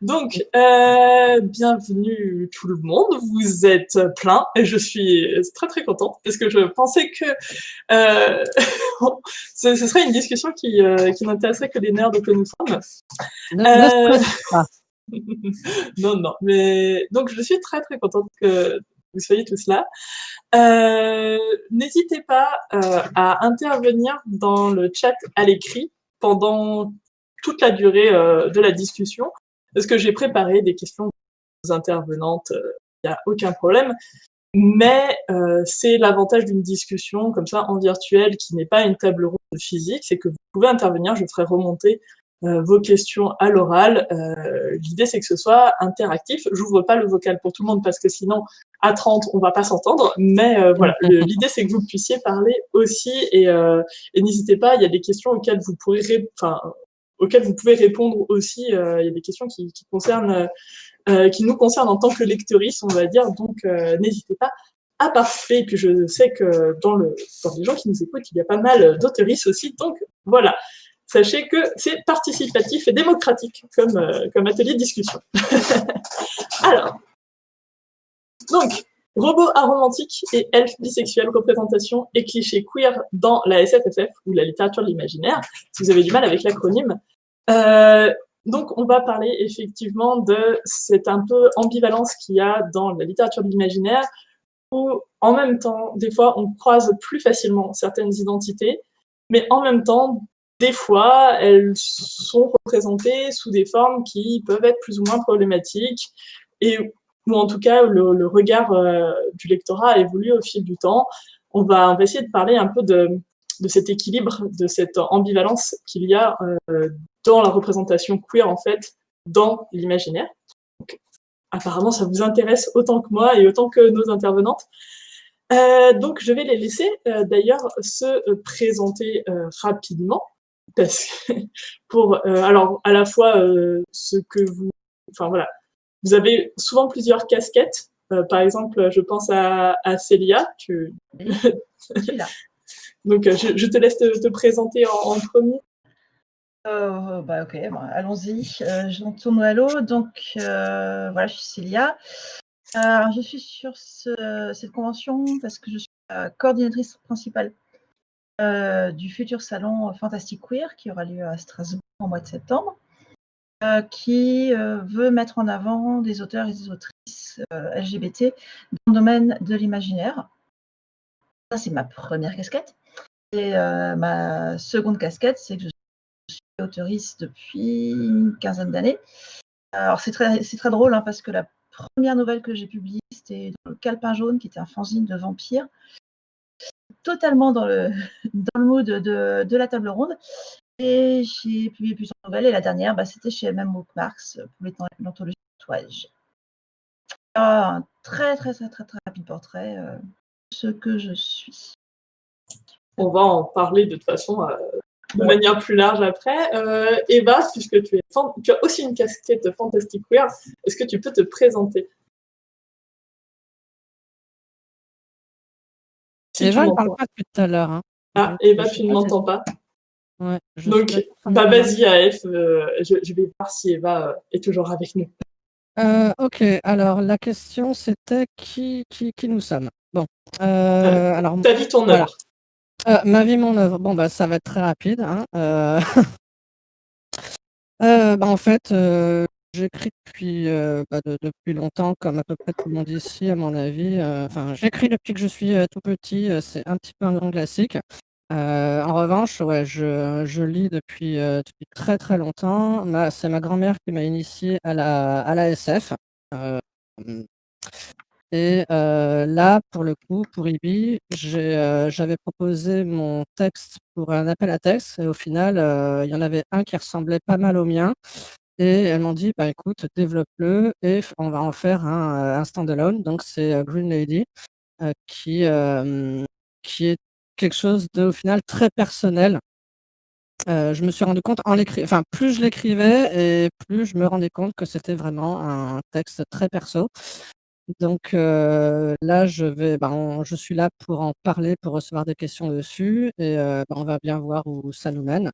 Donc, bienvenue tout le monde. Vous êtes plein et je suis très très contente parce que je pensais que ce serait une discussion qui n'intéresserait que les nerds que nous sommes. Ne stresse pas. Non, non, mais donc je suis très très contente que vous soyez tous là. N'hésitez pas à intervenir dans le chat à l'écrit pendant toute la durée de la discussion, parce que j'ai préparé des questions aux intervenantes, il n'y a aucun problème. Mais c'est l'avantage d'une discussion comme ça en virtuel qui n'est pas une table ronde physique, c'est que vous pouvez intervenir, je ferai remonter vos questions à l'oral. L'idée c'est que ce soit interactif. J'ouvre pas le vocal pour tout le monde parce que sinon à 30 on va pas s'entendre. Mais voilà, l'idée c'est que vous puissiez parler aussi et n'hésitez pas. Il y a des questions auxquelles vous pourrez, auxquelles vous pouvez répondre aussi. Il y a des questions qui concernent qui nous concerne en tant que lectrice, on va dire. Donc, n'hésitez pas à participer. Et puis, je sais que dans les gens qui nous écoutent, il y a pas mal d'auteuristes aussi. Donc, voilà. Sachez que c'est participatif et démocratique comme atelier de discussion. Alors, donc, robots aromantiques et elfes bisexuels, représentation et clichés queer dans la SFFF, ou la littérature de l'imaginaire, si vous avez du mal avec l'acronyme. Donc, on va parler effectivement de cette un peu ambivalence qu'il y a dans la littérature de l'imaginaire, où en même temps, des fois, on croise plus facilement certaines identités, mais en même temps, des fois, elles sont représentées sous des formes qui peuvent être plus ou moins problématiques, et ou en tout cas, le regard du lectorat a évolué au fil du temps. On va essayer de parler un peu de cet équilibre, de cette ambivalence qu'il y a dans la représentation queer, en fait, dans l'imaginaire. Donc, apparemment, ça vous intéresse autant que moi et autant que nos intervenantes. Donc, je vais les laisser d'ailleurs se présenter rapidement, parce que pour, alors, à la fois ce que vous... Enfin, voilà. Vous avez souvent plusieurs casquettes. Par exemple, je pense à Célia. Oui, je suis là. Donc, je te laisse te présenter en premier. Ok, allons-y. Je tourne à l'eau. Donc, voilà, je suis Célia. Je suis sur cette convention parce que je suis la coordinatrice principale du futur salon Fantastic Queer qui aura lieu à Strasbourg au mois de septembre, qui veut mettre en avant des auteurs et des autrices LGBT dans le domaine de l'imaginaire. Ça, c'est ma première casquette. Et ma seconde casquette, c'est que je suis auteuriste depuis une quinzaine d'années. Alors, c'est très drôle hein, parce que la première nouvelle que j'ai publiée, c'était dans le Calepin Jaune, qui était un fanzine de vampires, totalement dans le mood de la table ronde. Et j'ai publié plusieurs nouvelles, et la dernière, c'était chez MM Bookmarks pour l'anthologie Tatouage. Un très rapide portrait de ce que je suis. On va en parler de toute façon de manière plus large après. Eva, puisque tu as aussi une casquette Fantastic Queer, est-ce que tu peux te présenter? Si Eva, elle ne parle pas depuis tout à l'heure. Hein. Ah, Eva, tu ne m'entends pas? Ouais, donc, vas-y, AF, je vais voir si Eva est toujours avec nous. Ok, alors la question c'était qui nous sommes. Bon, alors ta vie, ton œuvre. Ma vie, mon œuvre. Bon, ça va être très rapide. Hein. En fait, j'écris depuis longtemps, comme à peu près tout le monde ici, à mon avis. J'écris depuis que je suis tout petit. C'est un petit peu un grand classique. En revanche, ouais, je lis depuis très très longtemps. C'est ma grand-mère qui m'a initié à la SF. Et là, pour le coup, pour IBI, j'avais proposé mon texte pour un appel à texte. Et au final, il y en avait un qui ressemblait pas mal au mien. Et elles m'ont dit, écoute, développe-le et on va en faire un standalone. Donc, c'est Green Lady, qui est quelque chose au final très personnel. Je me suis rendu compte plus je l'écrivais et plus je me rendais compte que c'était vraiment un texte très perso. Donc là, je suis là pour en parler, pour recevoir des questions dessus et on va bien voir où ça nous mène.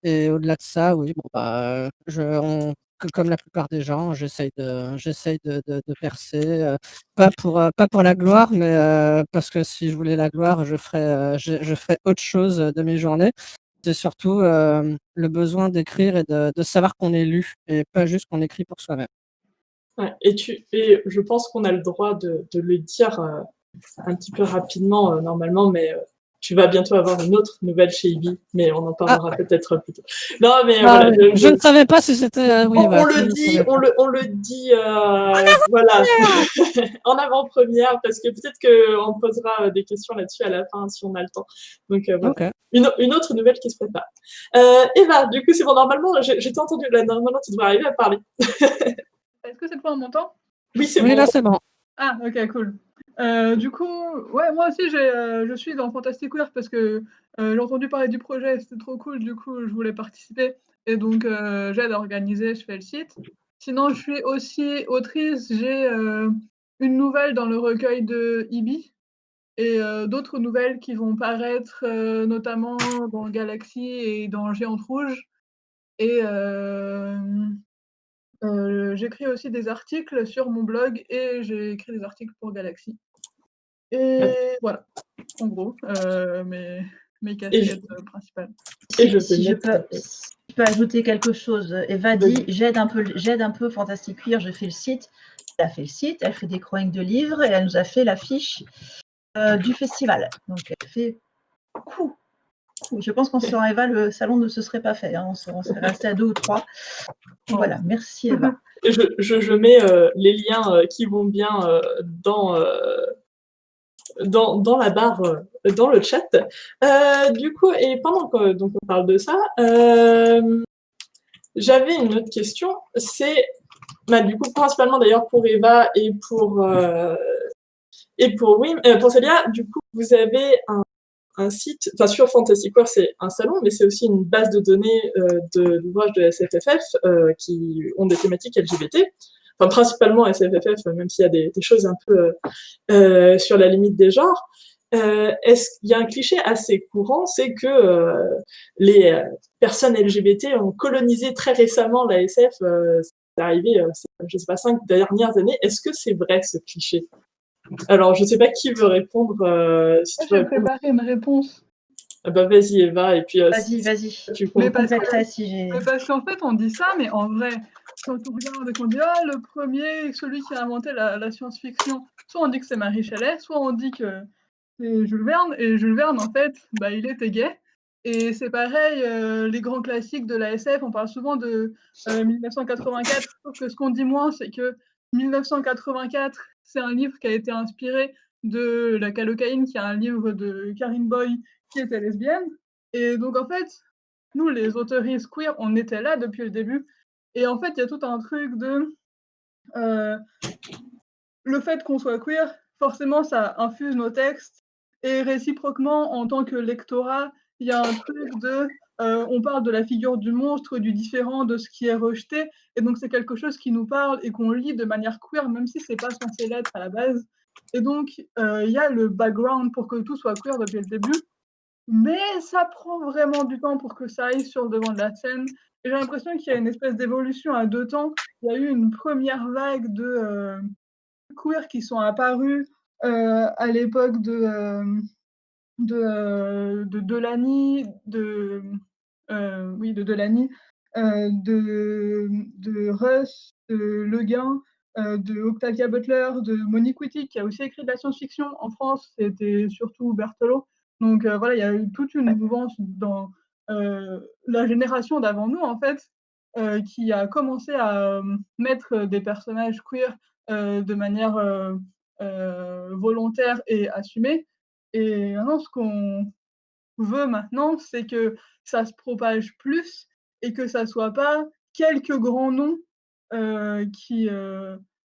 Et au-delà de ça, oui, comme la plupart des gens, j'essaye de percer, pas pour la gloire, mais parce que si je voulais la gloire, je ferais autre chose de mes journées. C'est surtout le besoin d'écrire et de savoir qu'on est lu et pas juste qu'on écrit pour soi-même. Ouais, et je pense qu'on a le droit de le dire un petit peu rapidement normalement, mais tu vas bientôt avoir une autre nouvelle chez Ibi, mais on en Ah, parlera peut-être plus tôt. Non, mais ah voilà, oui, je ne savais pas si c'était. Oui, on voilà, le je ne dit, savais pas. on le dit, voilà, en avant-première, parce que peut-être qu'on posera des questions là-dessus à la fin si on a le temps. Donc voilà. Ok. Une autre nouvelle qui se prépare. Eva, du coup, c'est bon, normalement, j'ai entendu, là, normalement, tu devrais arriver à parler. Est-ce que cette fois on m'entend? Oui, c'est Oui, bon. là, c'est bon. Ah, ok, cool. Du coup, ouais, moi aussi, je suis dans Fantastic Queer parce que j'ai entendu parler du projet, c'était trop cool, du coup, je voulais participer. Et donc, j'aide à organiser, je fais le site. Sinon, je suis aussi autrice, j'ai une nouvelle dans le recueil de Ibi et d'autres nouvelles qui vont paraître notamment dans Galaxy et dans Géante Rouge. Et j'écris aussi des articles sur mon blog et j'ai écrit des articles pour Galaxy. Et voilà, en gros, mes Et je, casquettes principales. et je Si je peux ajouter quelque chose, Eva dit j'aide un peu Fantastic Queer, je fais le site. Elle a fait le site, elle fait des chroniques de livres et elle nous a fait l'affiche du festival. Donc elle fait beaucoup. Je pense qu'en sans Eva, le salon ne se serait pas fait. Hein. On serait resté à 2 ou 3. Voilà, merci Eva. je mets les liens qui vont bien dans la barre, dans le chat. Du coup, et pendant qu'on donc on parle de ça, j'avais une autre question. C'est, du coup, principalement d'ailleurs pour Eva et pour Wim, pour Célia, du coup, vous avez un site, enfin sur Fantastic World, c'est un salon, mais c'est aussi une base de données d'ouvrages de SFFF qui ont des thématiques LGBT. Enfin, principalement SFFF, même s'il y a des choses un peu sur la limite des genres. Est-ce qu'il y a un cliché assez courant, c'est que les personnes LGBT ont colonisé très récemment la SF, c'est arrivé, je sais pas, 5 dernières années. Est-ce que c'est vrai ce cliché? Alors, je sais pas qui veut répondre. Si tu veux J'ai répondre. préparé une réponse. Ah bah vas-y Eva, et puis Vas-y. tu Mais compléteras si j'ai. si parce qu'en fait, on dit ça, mais en vrai, quand on regarde et qu'on dit ah le premier, celui qui a inventé la science-fiction, soit on dit que c'est Marie Shelley, soit on dit que c'est Jules Verne. Et Jules Verne, en fait, bah, il était gay. Et c'est pareil, les grands classiques de la SF, on parle souvent de 1984, sauf que ce qu'on dit moins, c'est que 1984, c'est un livre qui a été inspiré de La Calocaïne, qui est un livre de Karine Boy, qui était lesbienne. Et donc, en fait, nous, les auteuristes queer, on était là depuis le début. Et en fait, il y a tout un truc de le fait qu'on soit queer, forcément, ça infuse nos textes. Et réciproquement, en tant que lectorat, il y a un truc de on parle de la figure du monstre, du différent, de ce qui est rejeté. Et donc, c'est quelque chose qui nous parle et qu'on lit de manière queer, même si c'est pas censé l'être à la base. Et donc, il y a le background pour que tout soit queer depuis le début. Mais ça prend vraiment du temps pour que ça aille sur le devant de la scène. Et j'ai l'impression qu'il y a une espèce d'évolution à 2 temps. Il y a eu une première vague de queer qui sont apparus à l'époque de Delany, de Delany, de Russ, de Le Guin, de Octavia Butler, de Monique Wittig, qui a aussi écrit de la science-fiction. En France, c'était surtout Berthelot. Donc voilà, il y a eu toute une mouvance dans la génération d'avant nous, en fait, qui a commencé à mettre des personnages queer de manière volontaire et assumée. Et maintenant, ce qu'on veut maintenant, c'est que ça se propage plus et que ça soit pas quelques grands noms qui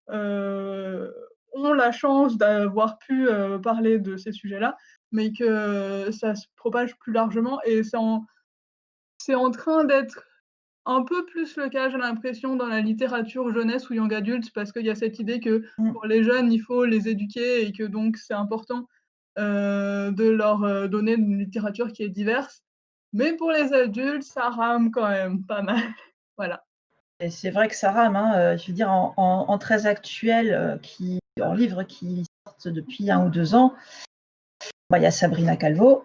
ont la chance d'avoir pu parler de ces sujets-là, mais que ça se propage plus largement. Et c'est en train d'être un peu plus le cas, j'ai l'impression, dans la littérature jeunesse ou young adulte, parce qu'il y a cette idée que pour les jeunes, il faut les éduquer et que donc c'est important de leur donner une littérature qui est diverse. Mais pour les adultes, ça rame quand même pas mal. Voilà. Et c'est vrai que ça rame, hein. Je veux dire, en très actuel, en livres qui sortent depuis 1 ou 2 ans, il y a Sabrina Calvo,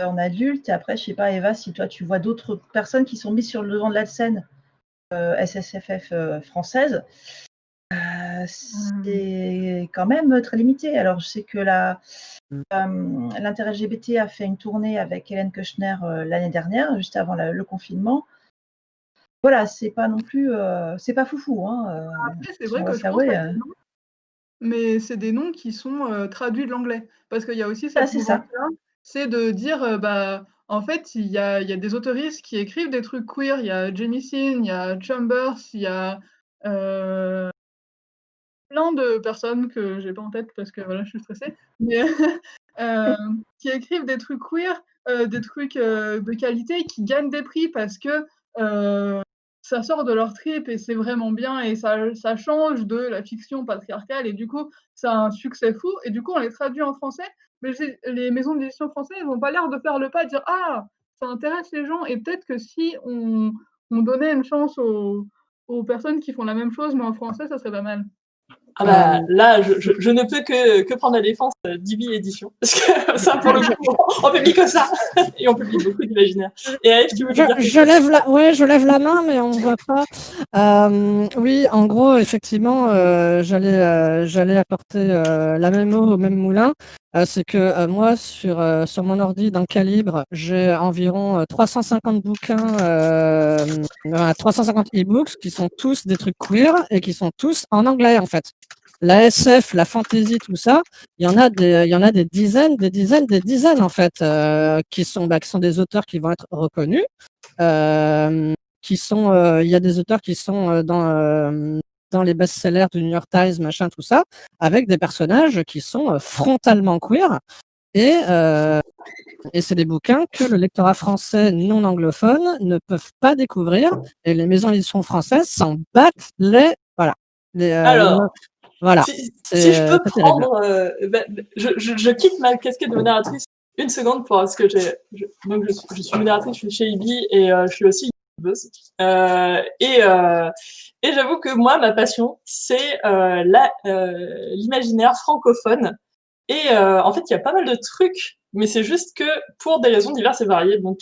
en adulte. Et après, je sais pas, Eva, si toi, tu vois d'autres personnes qui sont mises sur le devant de la scène SSFF française. C'est quand même très limité. Alors, je sais que l'inter-LGBT a fait une tournée avec Hélène Keuchner l'année dernière, juste avant le confinement. Voilà, c'est pas non plus, c'est pas foufou, hein. Après, c'est Si vrai on va que je pense s'avouer. à des noms, mais c'est des noms qui sont traduits de l'anglais. Parce qu'il y a aussi Ah, cette c'est ça. mouvance-là, c'est de dire, en fait, il y a des autoristes qui écrivent des trucs queer. Il y a Jemisin, il y a Chambers, il y a plein de personnes que j'ai pas en tête parce que voilà, je suis stressée, mais qui écrivent des trucs queer, des trucs de qualité, qui gagnent des prix parce que ça sort de leur trip et c'est vraiment bien et ça change de la fiction patriarcale et du coup, ça a un succès fou et du coup, on les traduit en français, mais les maisons d'édition françaises n'ont pas l'air de faire le pas, de dire ah, ça intéresse les gens et peut-être que si on donnait une chance aux personnes qui font la même chose mais en français, ça serait pas mal. Ah bah là, je ne peux que prendre la défense d'Ibi Édition, parce que ça, pour le coup, on publie que ça, et on publie beaucoup d'imaginaire. Et Aïf, tu veux dire je lève la main, mais on ne voit pas. Oui, en gros, effectivement, j'allais apporter la même eau au même moulin. C'est que moi, sur mon ordi d'un calibre, j'ai environ 350 bouquins, 350 e-books qui sont tous des trucs queer et qui sont tous en anglais, en fait. La SF, la fantasy, tout ça, il y en a des dizaines, en fait, qui sont des auteurs qui vont être reconnus, il y a des auteurs qui sont dans les best-sellers du New York Times, machin, tout ça, avec des personnages qui sont frontalement queer. Et c'est des bouquins que le lectorat français non anglophone ne peuvent pas découvrir. Et les maisons d'édition françaises s'en battent Alors, voilà. si je peux prendre... je quitte ma casquette de modératrice une seconde pour ce que donc je suis modératrice, je suis chez Ibi et je suis aussi youtubeuse. Et j'avoue que moi, ma passion, c'est l'imaginaire francophone. Et en fait, il y a pas mal de trucs, mais c'est juste que pour des raisons diverses et variées, dont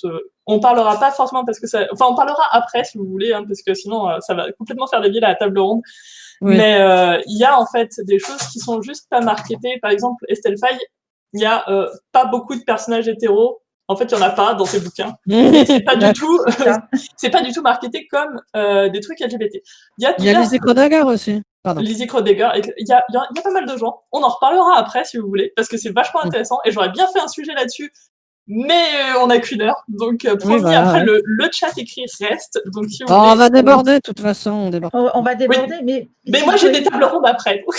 on parlera pas forcément parce que ça... Enfin, on parlera après, si vous voulez, hein, parce que sinon, ça va complètement faire dévier la table ronde. Oui. Mais il y a en fait des choses qui sont juste pas marketées. Par exemple, Estelle Faye, il y a pas beaucoup de personnages hétéros. En fait, il y en a pas dans ses bouquins. C'est pas du tout, c'est pas du tout marketé comme des trucs LGBT. Il y a Lizzie Crodegar aussi. Lizzie Crodegar. Il y a pas mal de gens. On en reparlera après si vous voulez, parce que c'est vachement intéressant. Et j'aurais bien fait un sujet là-dessus. Mais on n'a qu'une heure, donc promis, après le chat écrit reste. Donc si vous voulez, on va déborder de toute façon. On va déborder, oui. Mais moi j'ai des tables rondes après. Donc...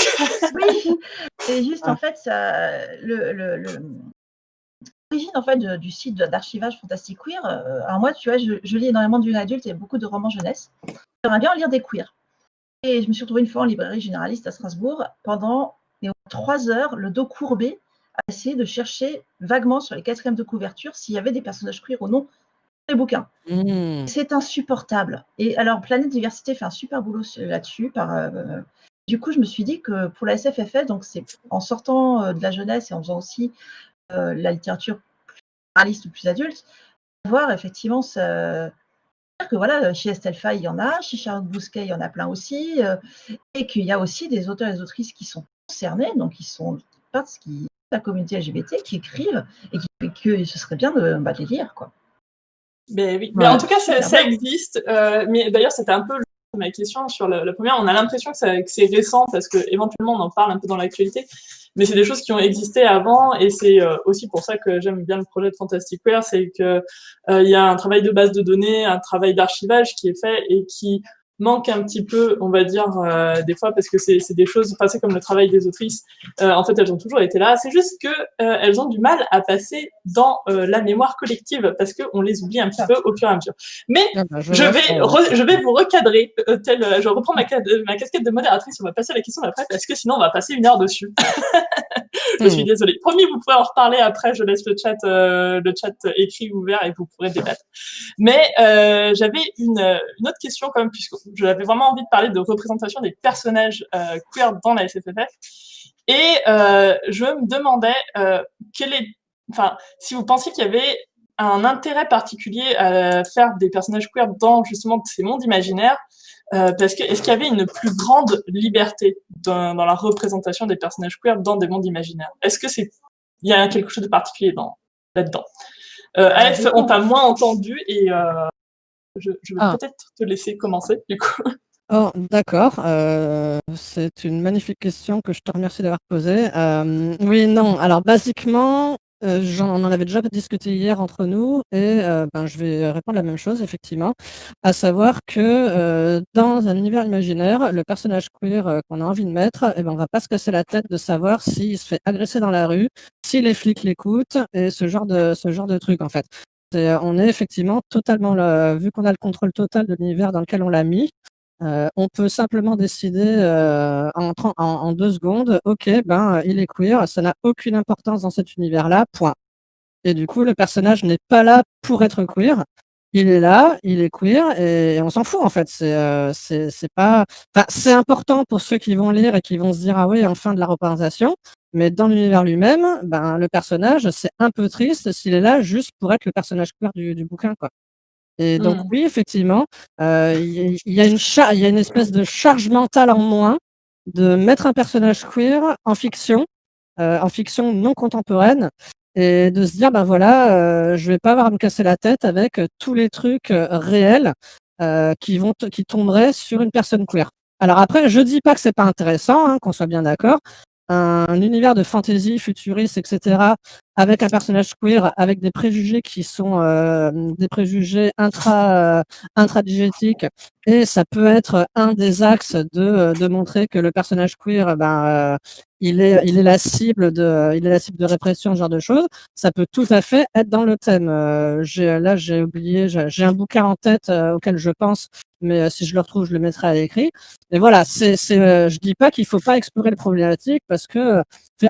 Oui, c'est juste en fait l'origine en fait du site d'archivage Fantastic Queer. Alors moi, tu vois, je lis énormément du adulte et beaucoup de romans jeunesse. J'aimerais bien lire des queers. Et je me suis retrouvée une fois en librairie généraliste à Strasbourg pendant 3 heures, le dos courbé, à essayer de chercher vaguement sur les 4e de couverture s'il y avait des personnages queer ou non dans les bouquins. C'est insupportable. Et alors, Planète Diversité fait un super boulot là-dessus. Du coup, je me suis dit que pour la SFFF, donc c'est en sortant de la jeunesse et en faisant aussi la littérature plus réaliste ou plus adulte, voir effectivement que voilà, chez Estelle Faye, il y en a, chez Charlotte Bousquet, il y en a plein aussi, et qu'il y a aussi des auteurs et des autrices qui sont concernés, donc qui sont partie de la communauté LGBT, qui écrivent et que ce serait bien de les lire, quoi. Mais oui, mais en tout cas, ça existe. Mais d'ailleurs, c'était un peu ma question sur la première. On a l'impression que c'est récent parce que éventuellement on en parle un peu dans l'actualité, mais c'est des choses qui ont existé avant et c'est aussi pour ça que j'aime bien le projet de Fantastic Queer, c'est que il y a un travail de base de données, un travail d'archivage qui est fait et qui manque un petit peu, on va dire, des fois, parce que c'est des choses passées comme le travail des autrices. En fait, elles ont toujours été là. C'est juste que elles ont du mal à passer dans la mémoire collective parce que on les oublie un petit peu au fur et à mesure. Mais je vais vous recadrer, je reprends ma casquette de modératrice. On va passer à la question d'après parce que sinon on va passer 1 heure dessus. Je suis désolée. Promis, vous pouvez en reparler après. Je laisse le chat écrit ouvert et vous pourrez débattre. Mais j'avais une autre question quand même, puisque j'avais vraiment envie de parler de représentation des personnages queer dans la SFFF. Et je me demandais si vous pensiez qu'il y avait un intérêt particulier à faire des personnages queer dans justement ces mondes imaginaires, parce que est-ce qu'il y avait une plus grande liberté dans la représentation des personnages queer dans des mondes imaginaires? Est-ce que il y a quelque chose de particulier là-dedans? Aleph, on t'a moins entendu et je vais peut-être te laisser commencer du coup. Oh, d'accord. C'est une magnifique question que je te remercie d'avoir posée. Oui, non. Alors, basiquement, on en avait déjà discuté hier entre nous et je vais répondre la même chose, effectivement, à savoir que dans un univers imaginaire, le personnage queer qu'on a envie de mettre, on va pas se casser la tête de savoir s'il se fait agresser dans la rue, si les flics l'écoutent et ce genre de truc, en fait. On est effectivement totalement, vu qu'on a le contrôle total de l'univers dans lequel on l'a mis, on peut simplement décider en 2 secondes, ok, il est queer, ça n'a aucune importance dans cet univers-là, point. Et du coup, le personnage n'est pas là pour être queer, il est là, il est queer, et on s'en fout en fait. C'est pas, enfin, c'est important pour ceux qui vont lire et qui vont se dire ah oui, enfin de la représentation, mais dans l'univers lui-même, le personnage, c'est un peu triste s'il est là juste pour être le personnage queer du bouquin, quoi. Et donc oui, effectivement, il y a une espèce de charge mentale en moins de mettre un personnage queer en fiction non contemporaine et de se dire: je vais pas avoir à me casser la tête avec, tous les trucs, réels, qui tomberaient sur une personne queer. Alors après, je dis pas que c'est pas intéressant, hein, qu'on soit bien d'accord. Un univers de fantasy futuriste et cetera, avec un personnage queer, avec des préjugés qui sont, des préjugés intradigétiques, et ça peut être un des axes de montrer que le personnage queer, il est la cible de répression, ce genre de choses. Ça peut tout à fait être dans le thème. J'ai oublié, j'ai un bouquin en tête, auquel je pense, mais si je le retrouve, je le mettrai à l'écrit. Et voilà, je dis pas qu'il faut pas explorer les problématiques parce que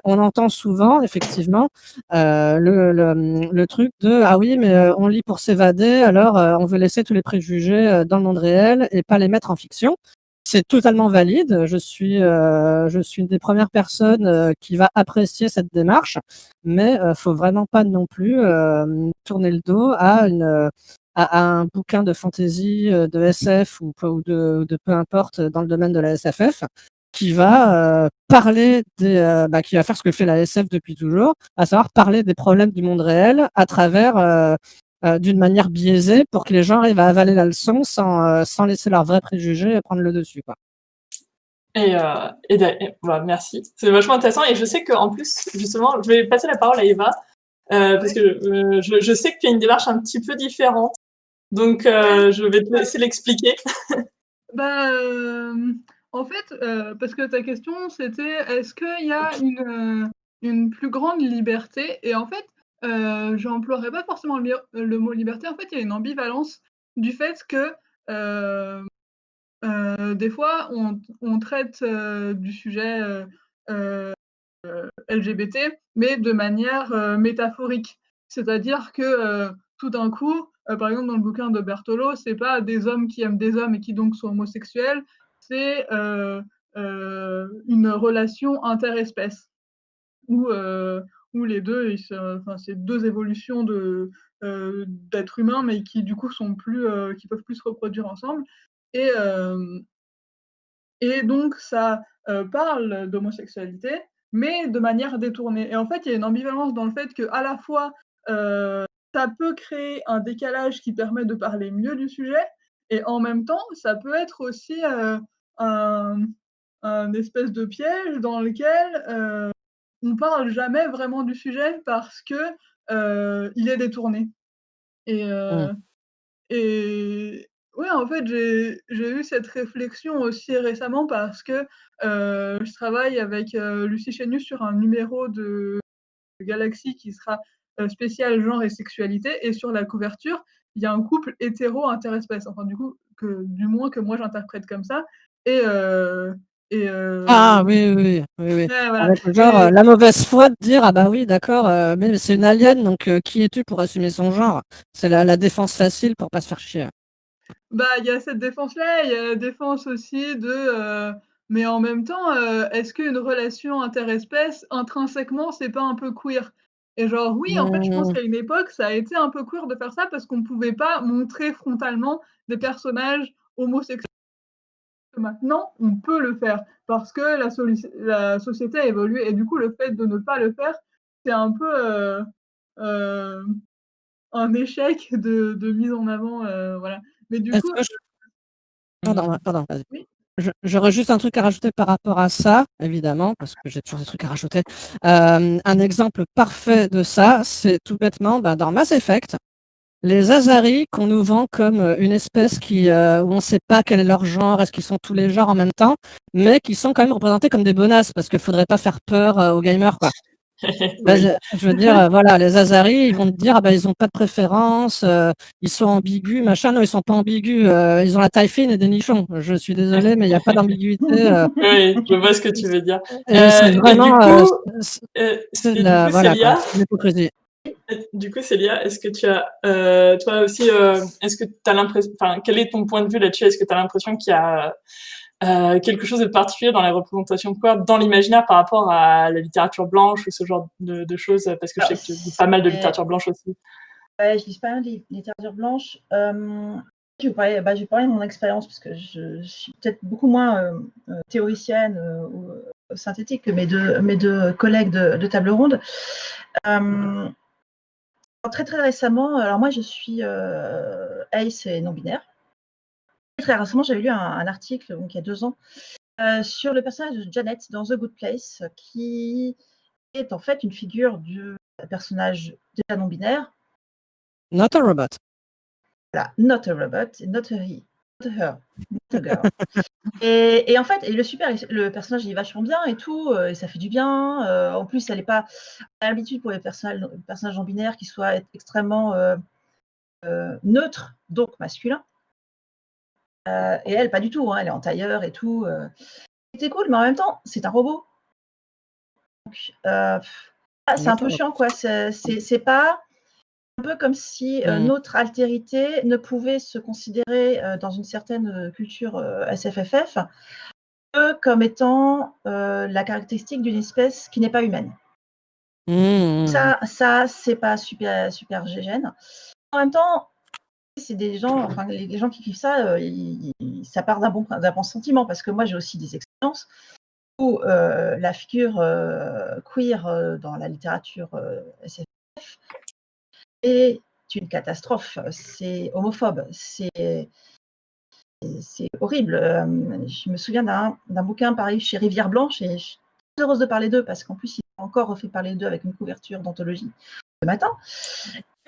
on entend souvent, effectivement, le truc de ah oui, mais on lit pour s'évader, alors on veut laisser tous les préjugés dans le monde réel et pas les mettre en fiction. C'est totalement valide. Je suis une des premières personnes qui va apprécier cette démarche, mais faut vraiment pas non plus tourner le dos à un bouquin de fantasy, de SF ou de peu importe dans le domaine de la SFF, qui va qui va faire ce que fait la SF depuis toujours, à savoir parler des problèmes du monde réel à travers d'une manière biaisée pour que les gens arrivent à avaler la leçon sans laisser leurs vrais préjugés prendre le dessus, quoi. Merci. C'est vachement intéressant et je sais qu'en plus, justement, je vais passer la parole à Eva parce que je sais que tu as une démarche un petit peu différente. Donc, je vais te laisser l'expliquer. En fait, parce que ta question, c'était est-ce qu'il y a une plus grande liberté? Et en fait, j'emploierais pas forcément le mot liberté. En fait, il y a une ambivalence du fait que des fois, on traite du sujet LGBT, mais de manière métaphorique. C'est-à-dire que tout d'un coup, par exemple dans le bouquin de Bertolo, c'est pas des hommes qui aiment des hommes et qui donc sont homosexuels, c'est une relation interespèce où, les deux, c'est deux évolutions d'êtres humains, mais qui du coup sont plus, qui peuvent plus se reproduire ensemble. Et, et donc ça parle d'homosexualité, mais de manière détournée. Et en fait, il y a une ambivalence dans le fait qu'à la fois, ça peut créer un décalage qui permet de parler mieux du sujet, et en même temps, ça peut être aussi un espèce de piège dans lequel on parle jamais vraiment du sujet parce que il est détourné. Et, et ouais, en fait, j'ai eu cette réflexion aussi récemment parce que je travaille avec Lucie Chénus sur un numéro de Galaxy qui sera spécial genre et sexualité, et sur la couverture, il y a un couple hétéro interespèce, enfin du coup, du moins que moi j'interprète comme ça, et, Et Ah oui. voilà. Avec genre la mauvaise foi de dire ah bah oui d'accord mais c'est une alien donc qui es-tu pour assumer son genre? C'est la défense facile pour pas se faire chier. Bah, il y a cette défense-là, il y a la défense aussi mais en même temps, est-ce qu'une relation interespèces, intrinsèquement, c'est pas un peu queer? Et genre, oui, en fait, je pense Mmh. qu'à une époque, ça a été un peu queer de faire ça parce qu'on ne pouvait pas montrer frontalement des personnages homosexuels. Maintenant, on peut le faire parce que la société a évolué et du coup, le fait de ne pas le faire, c'est un peu, heu, un échec de mise en avant, voilà. Mais du Est-ce coup, que je pardon, vas-y. oui. J'aurais juste un truc à rajouter par rapport à ça, évidemment, parce que j'ai toujours des trucs à rajouter. Un exemple parfait de ça, c'est tout bêtement, dans Mass Effect, les Azaris qu'on nous vend comme une espèce où on ne sait pas quel est leur genre, est-ce qu'ils sont tous les genres en même temps, mais qui sont quand même représentés comme des bonasses, parce qu'il faudrait pas faire peur aux gamers, quoi. Oui. Je veux dire, voilà, les Azaris, ils vont te dire, ah ils ont pas de préférence, ils sont ambigus, machin. Non, ils sont pas ambigus, ils ont la taille fine et des nichons. Je suis désolé, mais il n'y a pas d'ambiguïté. Oui, je vois ce que tu veux dire. Et c'est Et du vraiment, coup, c'est voilà, quoi, Célia, c'est l'hypocrisie. Est-ce que tu as, toi aussi, est-ce que tu as l'impression, enfin, quel est ton point de vue là-dessus? Est-ce que tu as l'impression qu'il y a quelque chose de particulier dans les représentations queer, dans l'imaginaire par rapport à la littérature blanche ou ce genre de choses? Parce que je sais Alors, que tu lis pas mal de littérature blanche aussi. ouais, je lis pas mal de littérature blanche. Je vais parler de mon expérience parce que je suis peut-être beaucoup moins théoricienne ou synthétique que mes deux collègues de table ronde. Très très récemment, alors moi je suis ace et non-binaire. Très récemment, j'avais lu un article, donc il y a 2 ans, sur le personnage de Janet dans The Good Place, qui est en fait une figure du personnage déjà non-binaire. Not a robot. Voilà, not a robot, not a he, not a her, not a girl. Et en fait, le personnage il est vachement bien et tout, et ça fait du bien. En plus, elle n'est pas à l'habitude pour les personnages non binaires qui soient extrêmement neutres, donc masculins. Et elle, pas du tout, hein, elle est en tailleur et tout. C'est cool, mais en même temps, c'est un robot. Donc, c'est un peu chiant, quoi. C'est pas un peu comme si notre altérité ne pouvait se considérer dans une certaine culture SFFF que comme étant la caractéristique d'une espèce qui n'est pas humaine. Ça c'est pas super gêne. En même temps, c'est des gens, enfin les gens qui kiffent ça, ça part d'un bon sentiment parce que moi j'ai aussi des expériences où la figure queer dans la littérature SFF est une catastrophe. C'est homophobe, c'est horrible. Je me souviens d'un bouquin pareil chez Rivière Blanche et je suis très heureuse de parler d'eux parce qu'en plus, ils ont encore refait parler d'eux avec une couverture d'anthologie ce matin.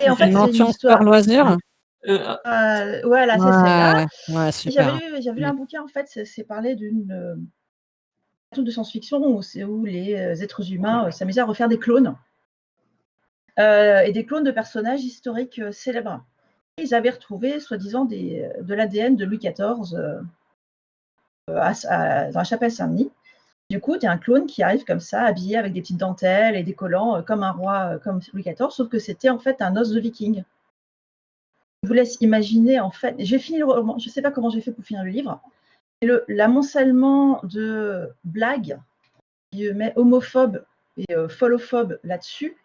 Et en fait, c'est une histoire. Loisir. Voilà, c'est celle-là. Ouais, super. J'avais lu un bouquin, en fait, c'est parler d'une de science-fiction où les êtres humains s'amusaient à refaire des clones. Et des clones de personnages historiques célèbres. Et ils avaient retrouvé, soi-disant, de l'ADN de Louis XIV dans la chapelle Saint-Denis. Du coup, tu as un clone qui arrive comme ça, habillé avec des petites dentelles et des collants, comme un roi, comme Louis XIV, sauf que c'était en fait un os de viking. Je vous laisse imaginer, en fait, j'ai fini le roman, je ne sais pas comment j'ai fait pour finir le livre, et l'amoncellement de blagues, homophobes et follophobes là-dessus,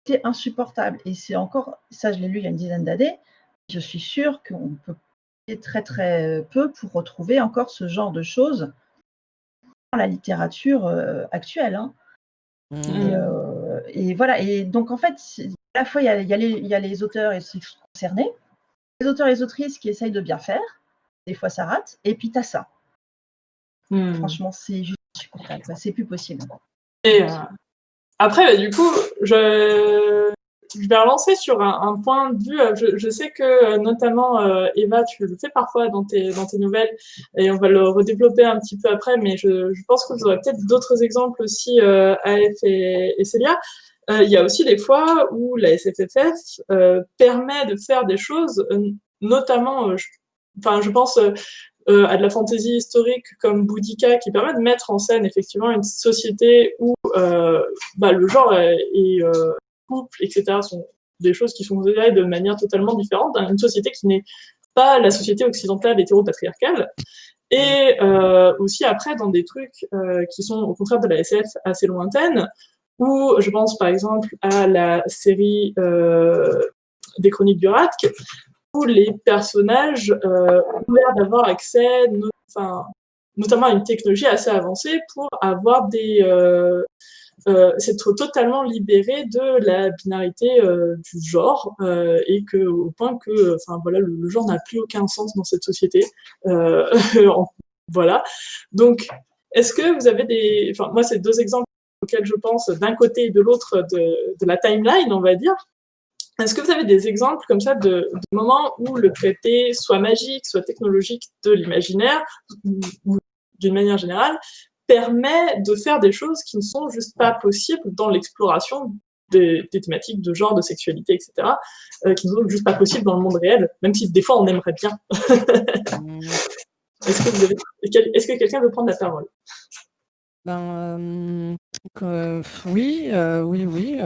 c'était insupportable. Et c'est encore, ça je l'ai lu il y a une dizaine d'années, je suis sûre qu'on peut très très peu pour retrouver encore ce genre de choses dans la littérature actuelle. Hein. Et voilà. Et donc en fait, à la fois il y a les auteurs et ceux concernés, les auteurs et les autrices qui essayent de bien faire. Des fois ça rate. Et puis t'as ça. Franchement, c'est juste insupportable. C'est plus possible. Et après, du coup, je vais relancer sur un point de vue. Je sais que notamment Eva, tu le fais parfois dans tes nouvelles, et on va le redévelopper un petit peu après. Mais je pense que vous aurez peut-être d'autres exemples aussi, AF et Célia. Il y a aussi des fois où la SFFF permet de faire des choses, notamment, je pense à de la fantaisie historique comme Boudica, qui permet de mettre en scène effectivement une société où le genre et couple, etc., sont des choses qui sont considérées de manière totalement différente, une société qui n'est pas la société occidentale hétéropatriarcale. Et aussi après dans des trucs qui sont au contraire de la SF assez lointaine, où je pense par exemple à la série des Chroniques du Ratk, où les personnages ont l'air d'avoir accès notamment à une technologie assez avancée pour avoir s'être totalement libéré de la binarité du genre et que au point que le genre n'a plus aucun sens dans cette société. Voilà. Donc, est-ce que vous avez moi, c'est deux exemples auxquels je pense d'un côté et de l'autre de la timeline, on va dire. Est-ce que vous avez des exemples comme ça de moments où le traité, soit magique, soit technologique, de l'imaginaire, ou d'une manière générale, permet de faire des choses qui ne sont juste pas possibles dans l'exploration des thématiques de genre, de sexualité, etc., qui ne sont juste pas possibles dans le monde réel, même si des fois on aimerait bien. Est-ce que quelqu'un veut prendre la parole? Oui, oui.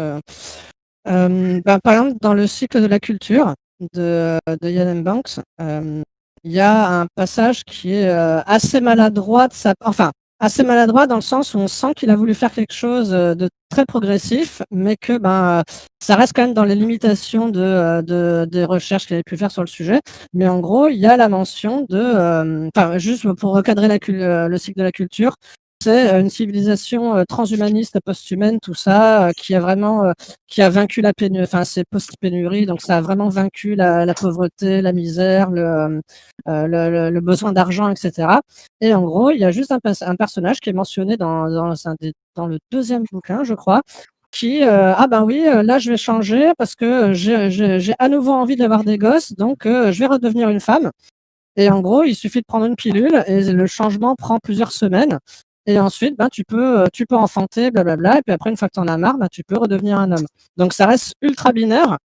Par exemple, dans le cycle de la culture de Ian M. Banks, il y a un passage qui est assez maladroit assez maladroit dans le sens où on sent qu'il a voulu faire quelque chose de très progressif, mais que ça reste quand même dans les limitations des recherches qu'il avait pu faire sur le sujet. Mais en gros, il y a la mention juste pour recadrer le cycle de la culture, c'est une civilisation transhumaniste, post-humaine, tout ça, qui a vraiment qui a vaincu la pénurie, c'est post-pénurie, donc ça a vraiment vaincu la pauvreté, la misère, le besoin d'argent, etc. Et en gros, il y a juste un personnage qui est mentionné dans le deuxième bouquin, je crois, qui là je vais changer parce que j'ai à nouveau envie d'avoir des gosses, donc je vais redevenir une femme. Et en gros, il suffit de prendre une pilule et le changement prend plusieurs semaines. Et ensuite, tu peux enfanter, blablabla. Et puis après, une fois que tu en as marre, tu peux redevenir un homme. Donc ça reste ultra binaire,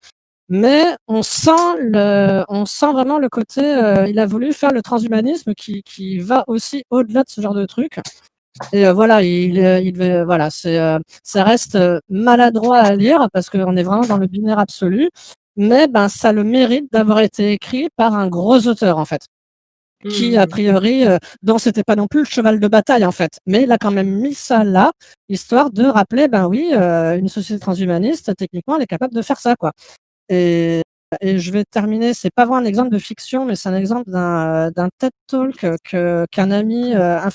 mais on sent vraiment le côté. Il a voulu faire le transhumanisme qui va aussi au-delà de ce genre de truc. Et voilà, ça reste maladroit à lire parce qu'on est vraiment dans le binaire absolu. Mais ça a le mérite d'avoir été écrit par un gros auteur en fait. Qui a priori, dont c'était pas non plus le cheval de bataille en fait, mais il a quand même mis ça là, histoire de rappeler, une société transhumaniste, techniquement, elle est capable de faire ça, quoi. Et je vais terminer, c'est pas vraiment un exemple de fiction, mais c'est un exemple d'un TED Talk qu'un ami un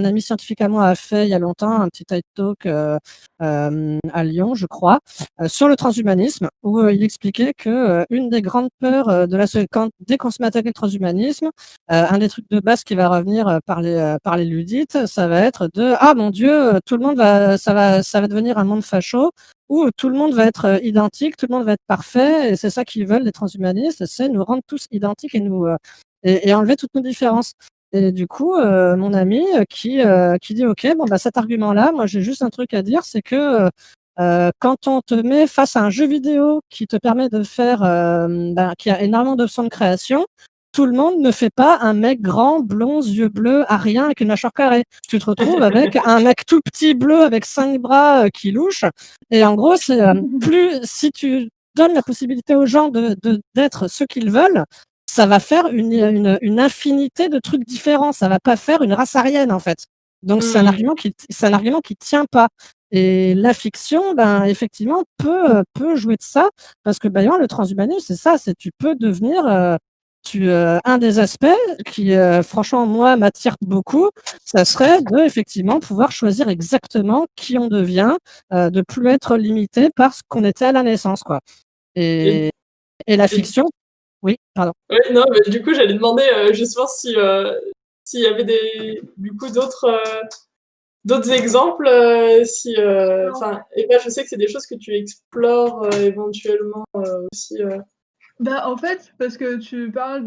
ami scientifique à moi a fait il y a longtemps, un petit TED Talk à Lyon, je crois, sur le transhumanisme, où il expliquait que une des grandes peurs dès qu'on se met à attaquer le transhumanisme, un des trucs de base qui va revenir par les ludites, ça va être de ah mon Dieu, tout le monde ça va devenir un monde facho où tout le monde va être identique, tout le monde va être parfait, et c'est ça qu'ils veulent les transhumanistes, c'est nous rendre tous identiques et et enlever toutes nos différences. Et du coup, mon ami qui dit ok, cet argument-là, moi j'ai juste un truc à dire, c'est que quand on te met face à un jeu vidéo qui te permet de faire, qui a énormément d'options de création, tout le monde ne fait pas un mec grand, blond, yeux bleus, arien avec une mâchoire carrée. Tu te retrouves avec un mec tout petit bleu avec 5 bras qui louche. Et en gros, c'est plus si tu donnes la possibilité aux gens d'être ce qu'ils veulent, ça va faire une infinité de trucs différents. Ça va pas faire une race aryenne en fait. Donc c'est un argument qui tient pas. Et la fiction, effectivement, peut jouer de ça, parce que le transhumanisme, c'est ça, c'est tu peux devenir un des aspects qui, franchement, moi, m'attire beaucoup, ça serait de effectivement pouvoir choisir exactement qui on devient, de plus être limité par ce qu'on était à la naissance, quoi. Et la fiction, oui, pardon. Oui, non, mais du coup, j'allais demander justement s'il y avait du coup d'autres exemples, Eva, je sais que c'est des choses que tu explores éventuellement aussi. En fait, parce que tu parles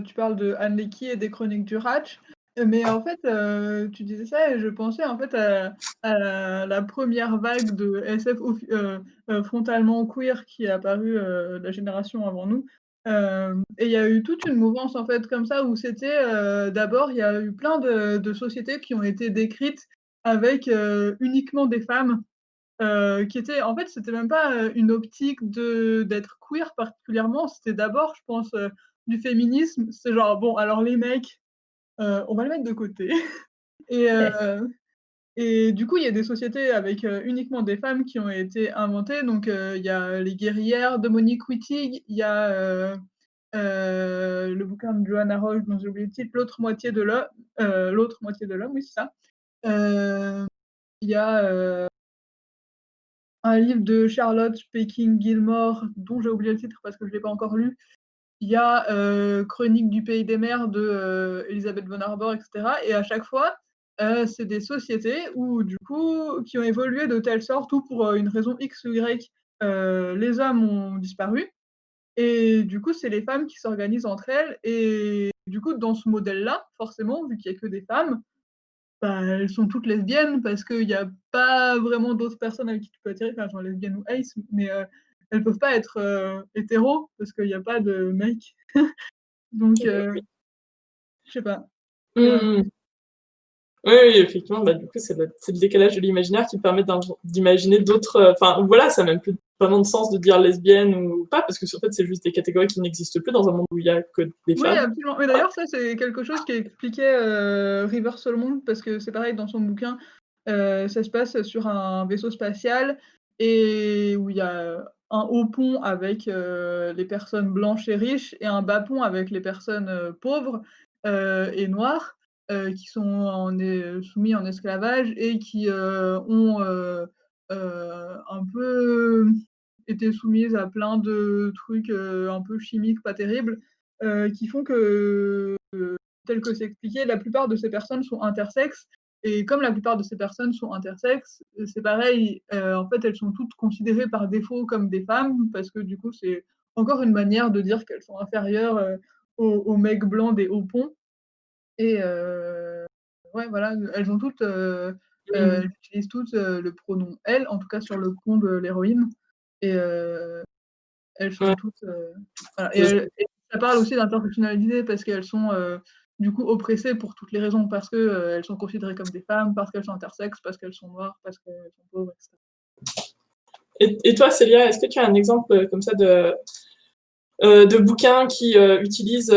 tu parles de Anne Leckie et des Chroniques du Ratch, mais en fait, tu disais ça et je pensais en fait à la première vague de SF frontalement queer qui est apparue la génération avant nous, Et il y a eu toute une mouvance en fait comme ça où c'était d'abord il y a eu plein de sociétés qui ont été décrites avec uniquement des femmes qui étaient en fait c'était même pas une optique d'être queer particulièrement, c'était d'abord je pense du féminisme. C'est genre bon alors les mecs on va les mettre de côté et et du coup, il y a des sociétés avec uniquement des femmes qui ont été inventées. Donc, il y a Les Guerrières de Monique Wittig, il y a le bouquin de Johanna Roche, dont j'ai oublié le titre, L'autre moitié de l'homme, oui, c'est ça. Il y a un livre de Charlotte Speaking Gilmore, dont j'ai oublié le titre parce que je ne l'ai pas encore lu. Il y a Chronique du pays des mers de Elisabeth von Arbor, etc. Et à chaque fois, c'est des sociétés où, du coup, qui ont évolué de telle sorte où, pour une raison X ou Y, les hommes ont disparu. Et du coup, c'est les femmes qui s'organisent entre elles. Et du coup, dans ce modèle-là, forcément, vu qu'il n'y a que des femmes, bah, elles sont toutes lesbiennes parce qu'il n'y a pas vraiment d'autres personnes avec qui tu peux attirer, enfin, genre lesbiennes ou ace, mais elles peuvent pas être hétéros parce qu'il n'y a pas de mecs. Donc, je sais pas. Mmh. Oui, effectivement, bah, du coup, c'est le décalage de l'imaginaire qui permet d'imaginer d'autres. Enfin, voilà, ça n'a même plus vraiment de sens de dire lesbienne ou pas, parce que en fait, c'est juste des catégories qui n'existent plus dans un monde où il n'y a que des Oui, femmes. absolument. Mais d'ailleurs, ça, c'est quelque chose qu'expliquait River Solomon, parce que c'est pareil dans son bouquin, ça se passe sur un vaisseau spatial et où il y a un haut pont avec les personnes blanches et riches et un bas pont avec les personnes pauvres et noires qui sont soumis en esclavage et qui ont un peu été soumises à plein de trucs un peu chimiques, pas terribles, qui font que, tel que c'est expliqué, la plupart de ces personnes sont intersexes. Et comme la plupart de ces personnes sont intersexes, c'est pareil, en fait, elles sont toutes considérées par défaut comme des femmes, parce que du coup, c'est encore une manière de dire qu'elles sont inférieures aux mecs blancs des hauts ponts. Et ouais, voilà, elles ont toutes, elles utilisent toutes le pronom elle, en tout cas sur le pont de l'héroïne. Et elles sont Ouais. toutes. Voilà. Et ça parle aussi d'intersectionnalité parce qu'elles sont du coup oppressées pour toutes les raisons, parce qu'elles sont considérées comme des femmes, parce qu'elles sont intersexes, parce qu'elles sont noires, parce qu'elles sont pauvres, etc. Et toi, Célia, est-ce que tu as un exemple comme ça de bouquins qui utilisent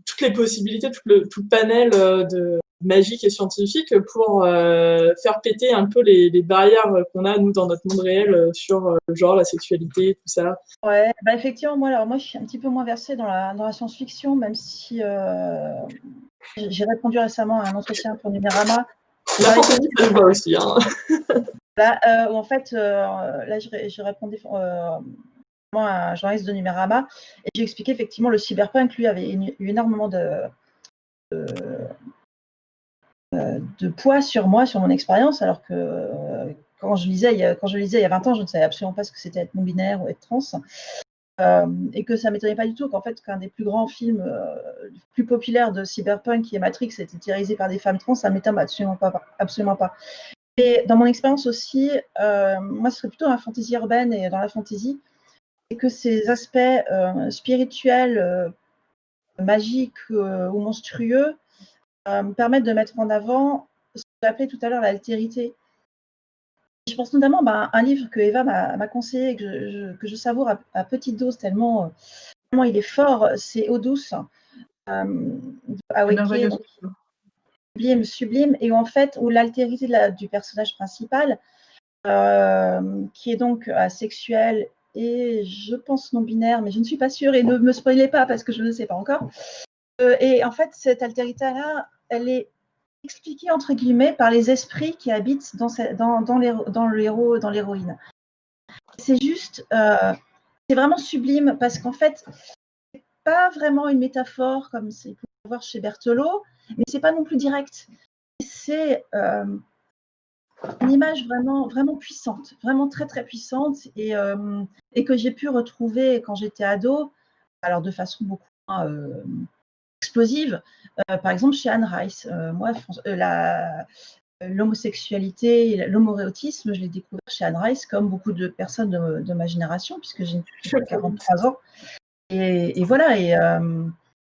toutes les possibilités, tout le panel de magique et scientifique pour faire péter un peu les barrières qu'on a, nous, dans notre monde réel sur le genre, la sexualité, tout ça. Ouais, bah effectivement, moi, je suis un petit peu moins versée dans la science-fiction, même si j'ai répondu récemment à un entretien pour Numérama. La fantasy, ça nous va aussi. Hein. Là, où en fait, là, je répondais à un journaliste de Numérama et j'ai expliqué effectivement le cyberpunk, lui, avait eu énormément de poids sur moi, sur mon expérience, alors que quand je lisais il y a 20 ans, je ne savais absolument pas ce que c'était être non-binaire ou être trans. Et que ça ne m'étonnait pas du tout qu'en fait, qu'un des plus grands films plus populaires de cyberpunk, qui est Matrix, était réalisé par des femmes trans, ça ne m'étonne absolument pas. Et dans mon expérience aussi, moi, ce serait plutôt dans la fantasy urbaine et dans la fantasy, et que ces aspects spirituels, magiques ou monstrueux me permettent de mettre en avant ce que j'ai appelé tout à l'heure l'altérité. Je pense notamment à un livre que Eva m'a conseillé, que je savoure à petite dose tellement il est fort, c'est Eau douce, Aweke, sublime, et en fait, où l'altérité du personnage principal, qui est donc asexuel et je pense non-binaire, mais je ne suis pas sûre, et ne me spoilez pas parce que je ne sais pas encore. Et en fait, cette altérité-là, elle est expliquée entre guillemets par les esprits qui habitent dans le héros, dans l'héroïne. C'est juste, c'est vraiment sublime parce qu'en fait, c'est pas vraiment une métaphore comme c'est peut voir chez Berthelot, mais c'est pas non plus direct. C'est une image vraiment, vraiment puissante, vraiment très très puissante, et que j'ai pu retrouver quand j'étais ado, alors de façon beaucoup moins explosive, par exemple chez Anne Rice. Moi, l'homosexualité, l'homoréotisme, je l'ai découvert chez Anne Rice, comme beaucoup de personnes de ma génération, puisque j'ai 43 ans. Et voilà, et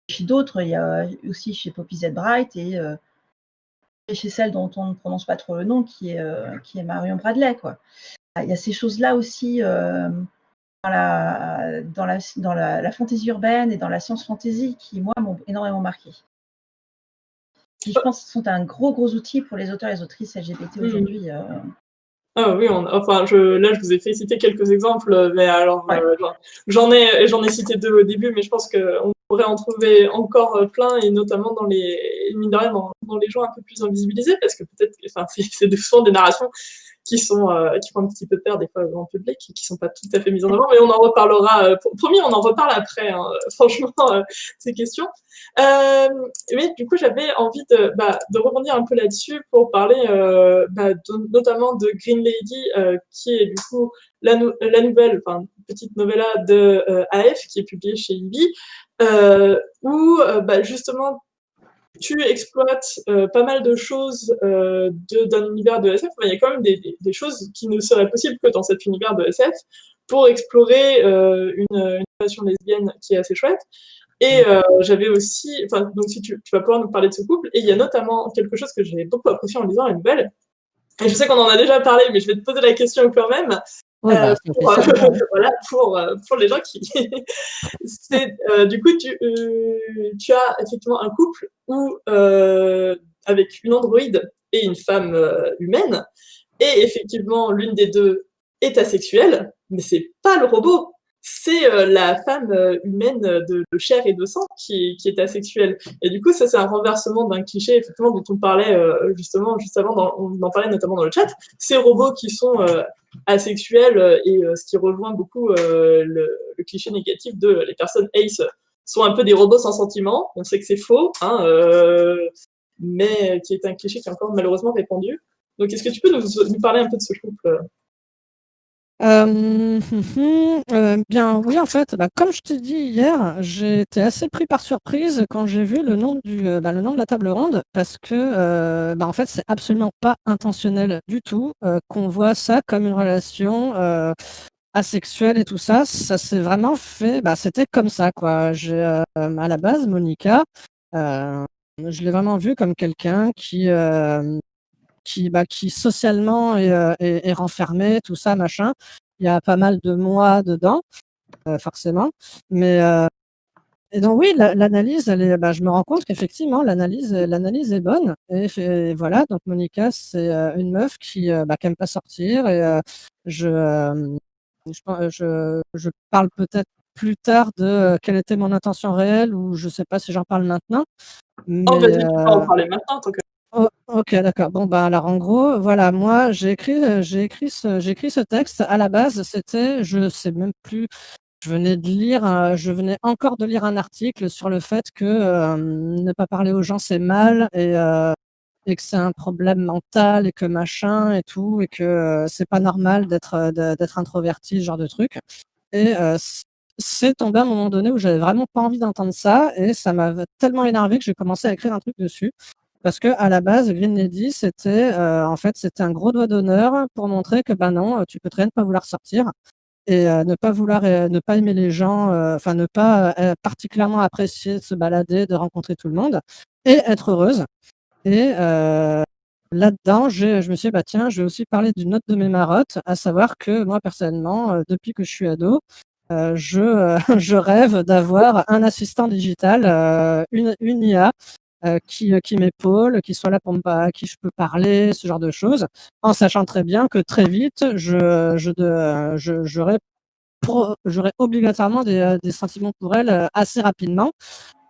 chez d'autres, il y a aussi chez Poppy Z. Bright et chez celle dont on ne prononce pas trop le nom, qui est Marion Bradley, quoi. Il y a ces choses-là aussi dans la fantaisie urbaine et dans la science fantasy qui, moi, m'ont énormément marqué. Qui, je pense, sont un gros outil pour les auteurs et les autrices LGBT aujourd'hui. Ah oui, là, je vous ai fait citer quelques exemples, mais alors, Ouais. j'en ai cité 2 au début, mais je pense qu'on pourrait en trouver encore plein, et notamment dans mine de rien, dans les genres un peu plus invisibilisés, parce que peut-être, enfin, c'est souvent des narrations qui font un petit peu peur des fois au grand public, qui sont pas tout à fait mises en avant, mais on en reparlera. Promis, on en reparle après, hein, franchement, ces questions. Mais du coup, j'avais envie de rebondir un peu là-dessus pour parler notamment de Green Lady, qui est du coup la nouvelle, enfin, petite novella de AF, qui est publiée chez Ibi, où justement tu exploites pas mal de choses d'un univers de SF. Enfin, il y a quand même des choses qui ne seraient possibles que dans cet univers de SF pour explorer une relation lesbienne qui est assez chouette. Et j'avais aussi, enfin, donc si tu vas pouvoir nous parler de ce couple, et il y a notamment quelque chose que j'ai beaucoup apprécié en lisant la nouvelle, et je sais qu'on en a déjà parlé, mais je vais te poser la question quand même, Ouais, ça fait pour, ça, ouais. voilà, pour les gens qui... c'est, du coup, tu as effectivement un couple où, avec une androïde et une femme humaine, et effectivement, l'une des deux est asexuelle, mais c'est pas le robot, c'est la femme humaine de chair et de sang qui est asexuelle. Et du coup, ça, c'est un renversement d'un cliché, effectivement, dont on parlait justement juste avant, on en parlait notamment dans le chat. Ces robots qui sont asexuels, et ce qui rejoint beaucoup le cliché négatif de les personnes ace sont un peu des robots sans sentiments. On sait que c'est faux, hein, mais qui est un cliché qui est encore malheureusement répandu. Donc, est-ce que tu peux nous parler un peu de ce couple? Bien oui, en fait, comme je t'ai dit hier, j'ai été assez pris par surprise quand j'ai vu le nom le nom de la table ronde parce que, en fait, c'est absolument pas intentionnel du tout, qu'on voit ça comme une relation, asexuelle et tout ça. Ça s'est vraiment fait, c'était comme ça, quoi. À la base, Monica, je l'ai vraiment vue comme quelqu'un qui socialement est renfermé, tout ça, machin. Il y a pas mal de moi dedans, forcément. Mais et donc oui, l'analyse, je me rends compte qu'effectivement l'analyse est bonne. Et voilà, donc Monica, c'est une meuf qui aime pas sortir. Et je parle peut-être plus tard de quelle était mon intention réelle, ou je sais pas si j'en parle maintenant. Oh, Mais vas-y, tu peux en parler maintenant, tant que... Oh, OK, d'accord. Bon, alors en gros, voilà, moi j'ai écrit ce texte. À la base, c'était, je sais même plus, je venais encore de lire un article sur le fait que ne pas parler aux gens c'est mal, et que c'est un problème mental et que machin et tout, et que c'est pas normal d'être introverti, ce genre de truc. Et c'est tombé à un moment donné où j'avais vraiment pas envie d'entendre ça, et ça m'a tellement énervé que j'ai commencé à écrire un truc dessus. Parce que à la base, Green Lady, c'était en fait, c'était un gros doigt d'honneur pour montrer que non, tu peux très bien ne pas vouloir sortir, et ne pas aimer les gens, enfin ne pas particulièrement apprécier de se balader, de rencontrer tout le monde et être heureuse. Et là-dedans, je me suis dit: tiens, je vais aussi parler d'une autre de mes marottes, à savoir que moi personnellement, depuis que je suis ado, je rêve d'avoir un assistant digital, une IA, qui m'épaule, qui soit là pour à qui je peux parler, ce genre de choses, en sachant très bien que très vite, j'aurais obligatoirement des sentiments pour elle, assez rapidement,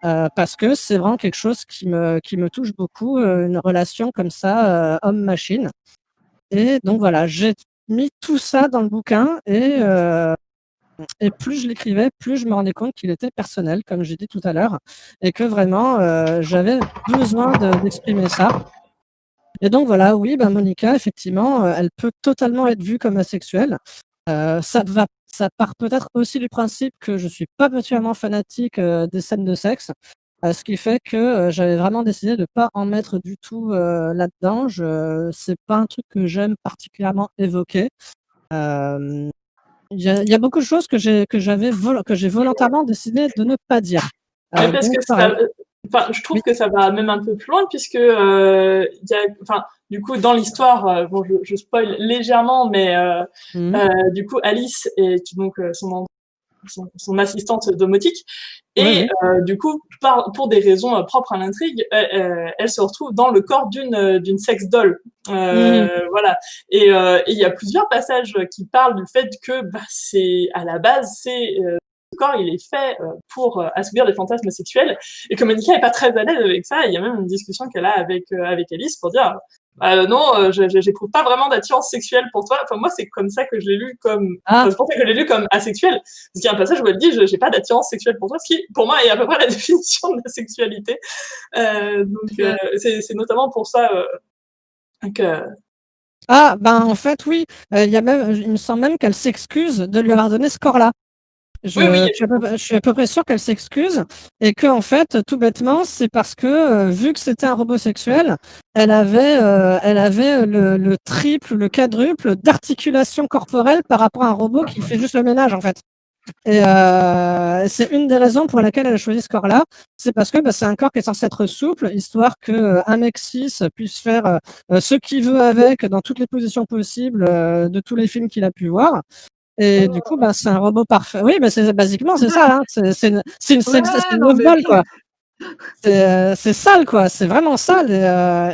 parce que c'est vraiment quelque chose qui me touche beaucoup, une relation comme ça, homme-machine. Et donc voilà, j'ai mis tout ça dans le bouquin, et plus je l'écrivais, plus je me rendais compte qu'il était personnel, comme j'ai dit tout à l'heure, et que vraiment, j'avais besoin d'exprimer ça. Et donc voilà, oui, Monica, effectivement, elle peut totalement être vue comme asexuelle. Ça part peut-être aussi du principe que je suis pas particulièrement fanatique, des scènes de sexe, ce qui fait que, j'avais vraiment décidé de pas en mettre du tout, là-dedans. C'est pas un truc que j'aime particulièrement évoquer. Hem il y a beaucoup de choses que j'ai volontairement décidé de ne pas dire. Mais parce Donc que pareil. je Oui. trouve que ça va même un peu plus loin puisque du coup dans l'histoire, bon je spoil légèrement, mais Mmh. du coup Alice est donc son assistante domotique Ouais, et oui. du coup pour des raisons propres à l'intrigue, elle se retrouve dans le corps d'une sex doll. Mmh. Voilà. Et il y a plusieurs passages qui parlent du fait que c'est à la base c'est le corps il est fait pour assouvir des fantasmes sexuels et que Monica est pas très à l'aise avec ça. Il y a même une discussion qu'elle a avec Alice pour dire non, j'éprouve pas vraiment d'attirance sexuelle pour toi. Enfin, moi, c'est comme ça que je l'ai lu Ah! c'est pour ça que je l'ai lu comme asexuel. Parce qu'il y a un passage où elle dit, j'ai pas d'attirance sexuelle pour toi, ce qui, pour moi, est à peu près la définition de la sexualité. C'est notamment pour ça, que, Ah, ben, en fait, oui, il me semble même qu'elle s'excuse de lui avoir donné ce corps-là. oui, oui, Je suis à peu près sûr qu'elle s'excuse et qu'en fait, tout bêtement, c'est parce que, vu que c'était un robot sexuel, elle avait le triple, le quadruple d'articulation corporelle par rapport à un robot qui fait juste le ménage, en fait. Et c'est une des raisons pour laquelle elle a choisi ce corps-là. C'est parce que c'est un corps qui est censé être souple, histoire que un mec cis puisse faire ce qu'il veut avec dans toutes les positions possibles de tous les films qu'il a pu voir. Et du coup, c'est un robot parfait. Oui, mais c'est basiquement c'est ça. Hein. C'est une non, love mais doll, quoi. C'est sale, quoi. C'est vraiment sale.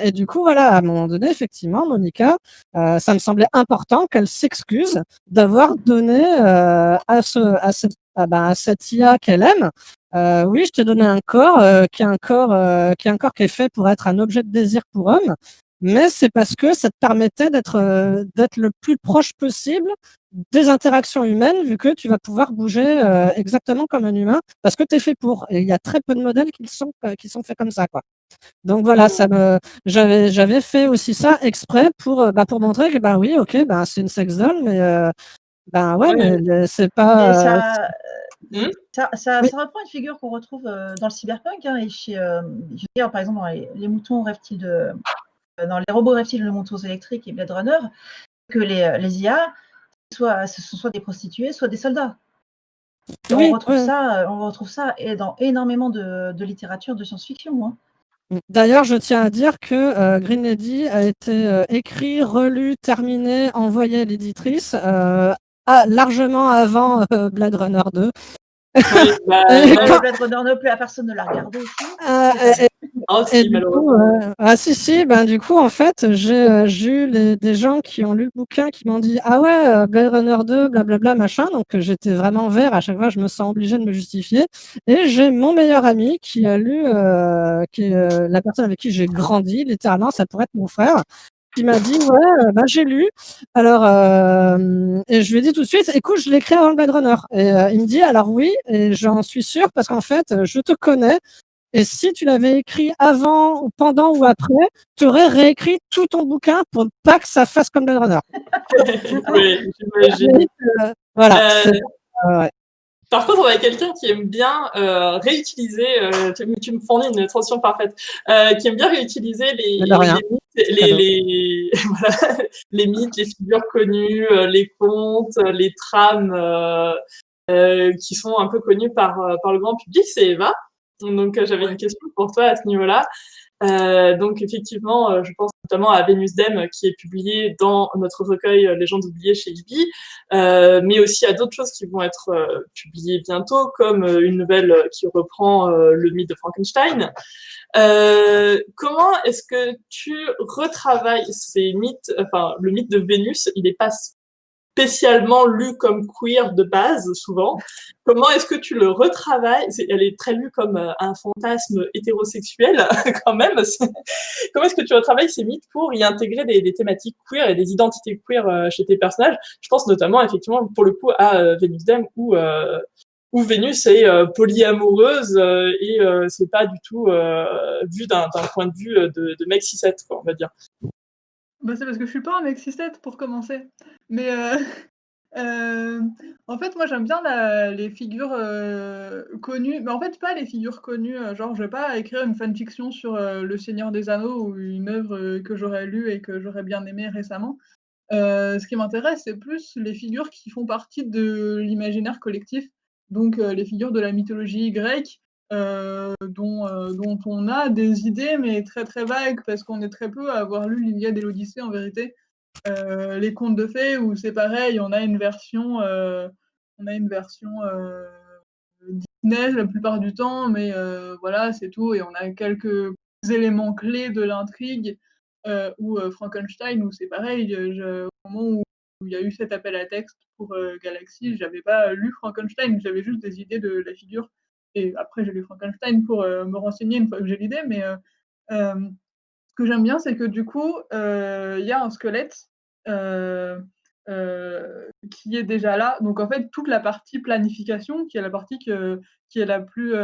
Et du coup, voilà, à un moment donné, effectivement, Monica, ça me semblait important qu'elle s'excuse d'avoir donné à cette IA qu'elle aime. Oui, je t'ai donné un corps qui est un corps qui est fait pour être un objet de désir pour homme, mais c'est parce que ça te permettait d'être le plus proche possible des interactions humaines, vu que tu vas pouvoir bouger exactement comme un humain, parce que tu es fait pour. Et il y a très peu de modèles qui sont faits comme ça, quoi. Donc voilà, j'avais fait aussi ça exprès pour montrer que oui, ok, c'est une sex doll, mais ouais, ouais. mais c'est Et pas. Hmm. ça Oui, reprend une figure qu'on retrouve dans le cyberpunk, hein, et chez, je veux dire, par exemple, dans les moutons reptiles dans les robots reptiles de moutons électriques et Blade Runner, que les IA, ce sont soit des prostituées, soit des soldats. Et oui, ouais. on retrouve ça et dans énormément de littérature de science-fiction, hein. D'ailleurs, je tiens à dire que Green Lady a été écrit, relu, terminé, envoyé à l'éditrice largement avant Blade Runner 2. Oui, Et non, Mais Blade Runner ne plaît à personne de la regarder aussi. Euh, C'est oh, et si, du coup, malheureusement. si, du coup, en fait, j'ai eu des gens qui ont lu le bouquin qui m'ont dit: «Ah ouais, Blade Runner 2, blablabla, machin», donc j'étais vraiment vert. À chaque fois, je me sens obligée de me justifier. Et j'ai mon meilleur ami qui a lu, qui est la personne avec qui j'ai grandi, littéralement, ça pourrait être mon frère, qui m'a dit: «Ouais, j'ai lu». Alors, et je lui ai dit tout de suite: «Écoute, je l'ai écrit avant le Blade Runner». Et il me dit: «Alors oui, et j'en suis sûr parce qu'en fait, je te connais. Et si tu l'avais écrit avant ou pendant ou après, tu aurais réécrit tout ton bouquin pour pas que ça fasse comme Blade Runner». Oui, j'imagine. Voilà, Euh, ouais. Par contre, on a quelqu'un qui aime bien réutiliser, tu me fournis une transition parfaite, qui aime bien réutiliser Mais de rien, les mythes, c'est cadeau. voilà, les mythes, les figures connues, les contes, les trames qui sont un peu connues par le grand public. C'est Eva. Donc, j'avais une question pour toi à ce niveau-là. Donc effectivement, je pense notamment à Vénus d'Em qui est publié dans notre recueil Légendes oubliées chez Libby, mais aussi à d'autres choses qui vont être publiées bientôt, comme une nouvelle qui reprend le mythe de Frankenstein. Comment est-ce que tu retravailles ces mythes, enfin le mythe de Vénus, il n'est pas spécialement lu comme queer de base, souvent. Comment est-ce que tu le retravailles? Elle est très lue comme un fantasme hétérosexuel, quand même. Comment est-ce que tu retravailles ces mythes pour y intégrer des thématiques queer et des identités queer chez tes personnages? Je pense notamment, effectivement, pour le coup, à Vénus d'Em, où Vénus est polyamoureuse et c'est pas du tout vu d'un point de vue de mec cis quoi, on va dire. C'est parce que je suis pas un mec cis-het pour commencer. Mais en fait, moi j'aime bien les figures connues, mais en fait pas les figures connues, genre je vais pas écrire une fanfiction sur Le Seigneur des Anneaux ou une œuvre que j'aurais lue et que j'aurais bien aimée récemment. Ce qui m'intéresse, c'est plus les figures qui font partie de l'imaginaire collectif, donc les figures de la mythologie grecque, dont on a des idées, mais très très vagues, parce qu'on est très peu à avoir lu l'Iliade et l'Odyssée en vérité. Les contes de fées, où c'est pareil, on a une version Disney la plupart du temps, mais voilà, c'est tout. Et on a quelques éléments clés de l'intrigue, ou Frankenstein, où c'est pareil. Au moment où il y a eu cet appel à texte pour Galaxy, j'avais pas lu Frankenstein, j'avais juste des idées de la figure. Et après, j'ai lu Frankenstein pour me renseigner une fois que j'ai l'idée. Mais ce que j'aime bien, c'est que du coup, il y a un squelette qui est déjà là. Donc en fait, toute la partie planification, qui est la partie qui est la plus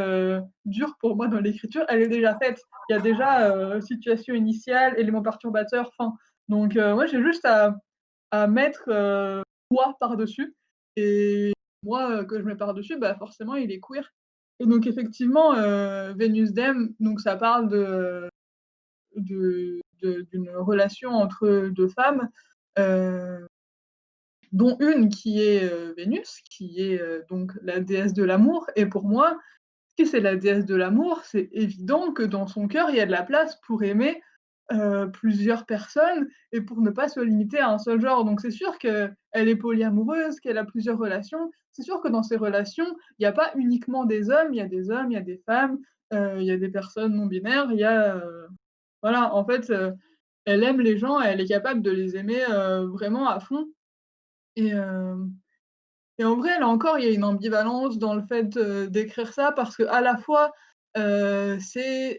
dure pour moi dans l'écriture, elle est déjà faite. Il y a déjà situation initiale, éléments perturbateurs, fin. Donc moi, j'ai juste à mettre moi par-dessus. Et moi, que je mets par-dessus, bah, forcément, il est queer. Et donc effectivement, Venus Dem, donc ça parle d'une relation entre deux femmes, dont une qui est Vénus, qui est donc la déesse de l'amour. Et pour moi, si c'est la déesse de l'amour, c'est évident que dans son cœur, il y a de la place pour aimer plusieurs personnes et pour ne pas se limiter à un seul genre. Donc c'est sûr qu'elle est polyamoureuse, qu'elle a plusieurs relations. C'est sûr que dans ces relations, il n'y a pas uniquement des hommes, il y a des hommes, il y a des femmes, il y a des personnes non binaires, il y a voilà, en fait, elle aime les gens, elle est capable de les aimer vraiment à fond. Et, et en vrai, là encore, il y a une ambivalence dans le fait d'écrire ça, parce qu'à la fois, c'est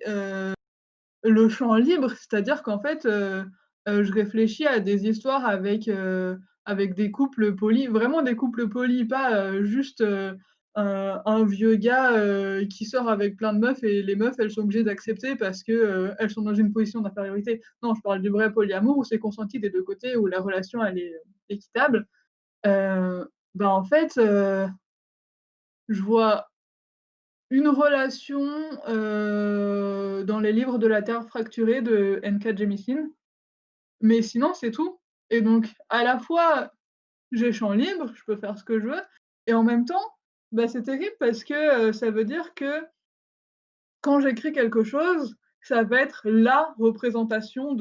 le champ libre, c'est-à-dire qu'en fait, je réfléchis à des histoires avec des couples polis, vraiment des couples polis, pas juste un vieux gars qui sort avec plein de meufs et les meufs, elles sont obligées d'accepter parce que elles sont dans une position d'infériorité. Non, je parle du vrai polyamour où c'est consenti des deux côtés, où la relation, elle est équitable. Ben, en fait, je vois une relation dans les livres de la Terre fracturée de N.K. Jemisin, mais sinon c'est tout. Et donc à la fois j'ai champ libre, je peux faire ce que je veux, et en même temps, bah, c'est terrible parce que ça veut dire que quand j'écris quelque chose, ça va être la représentation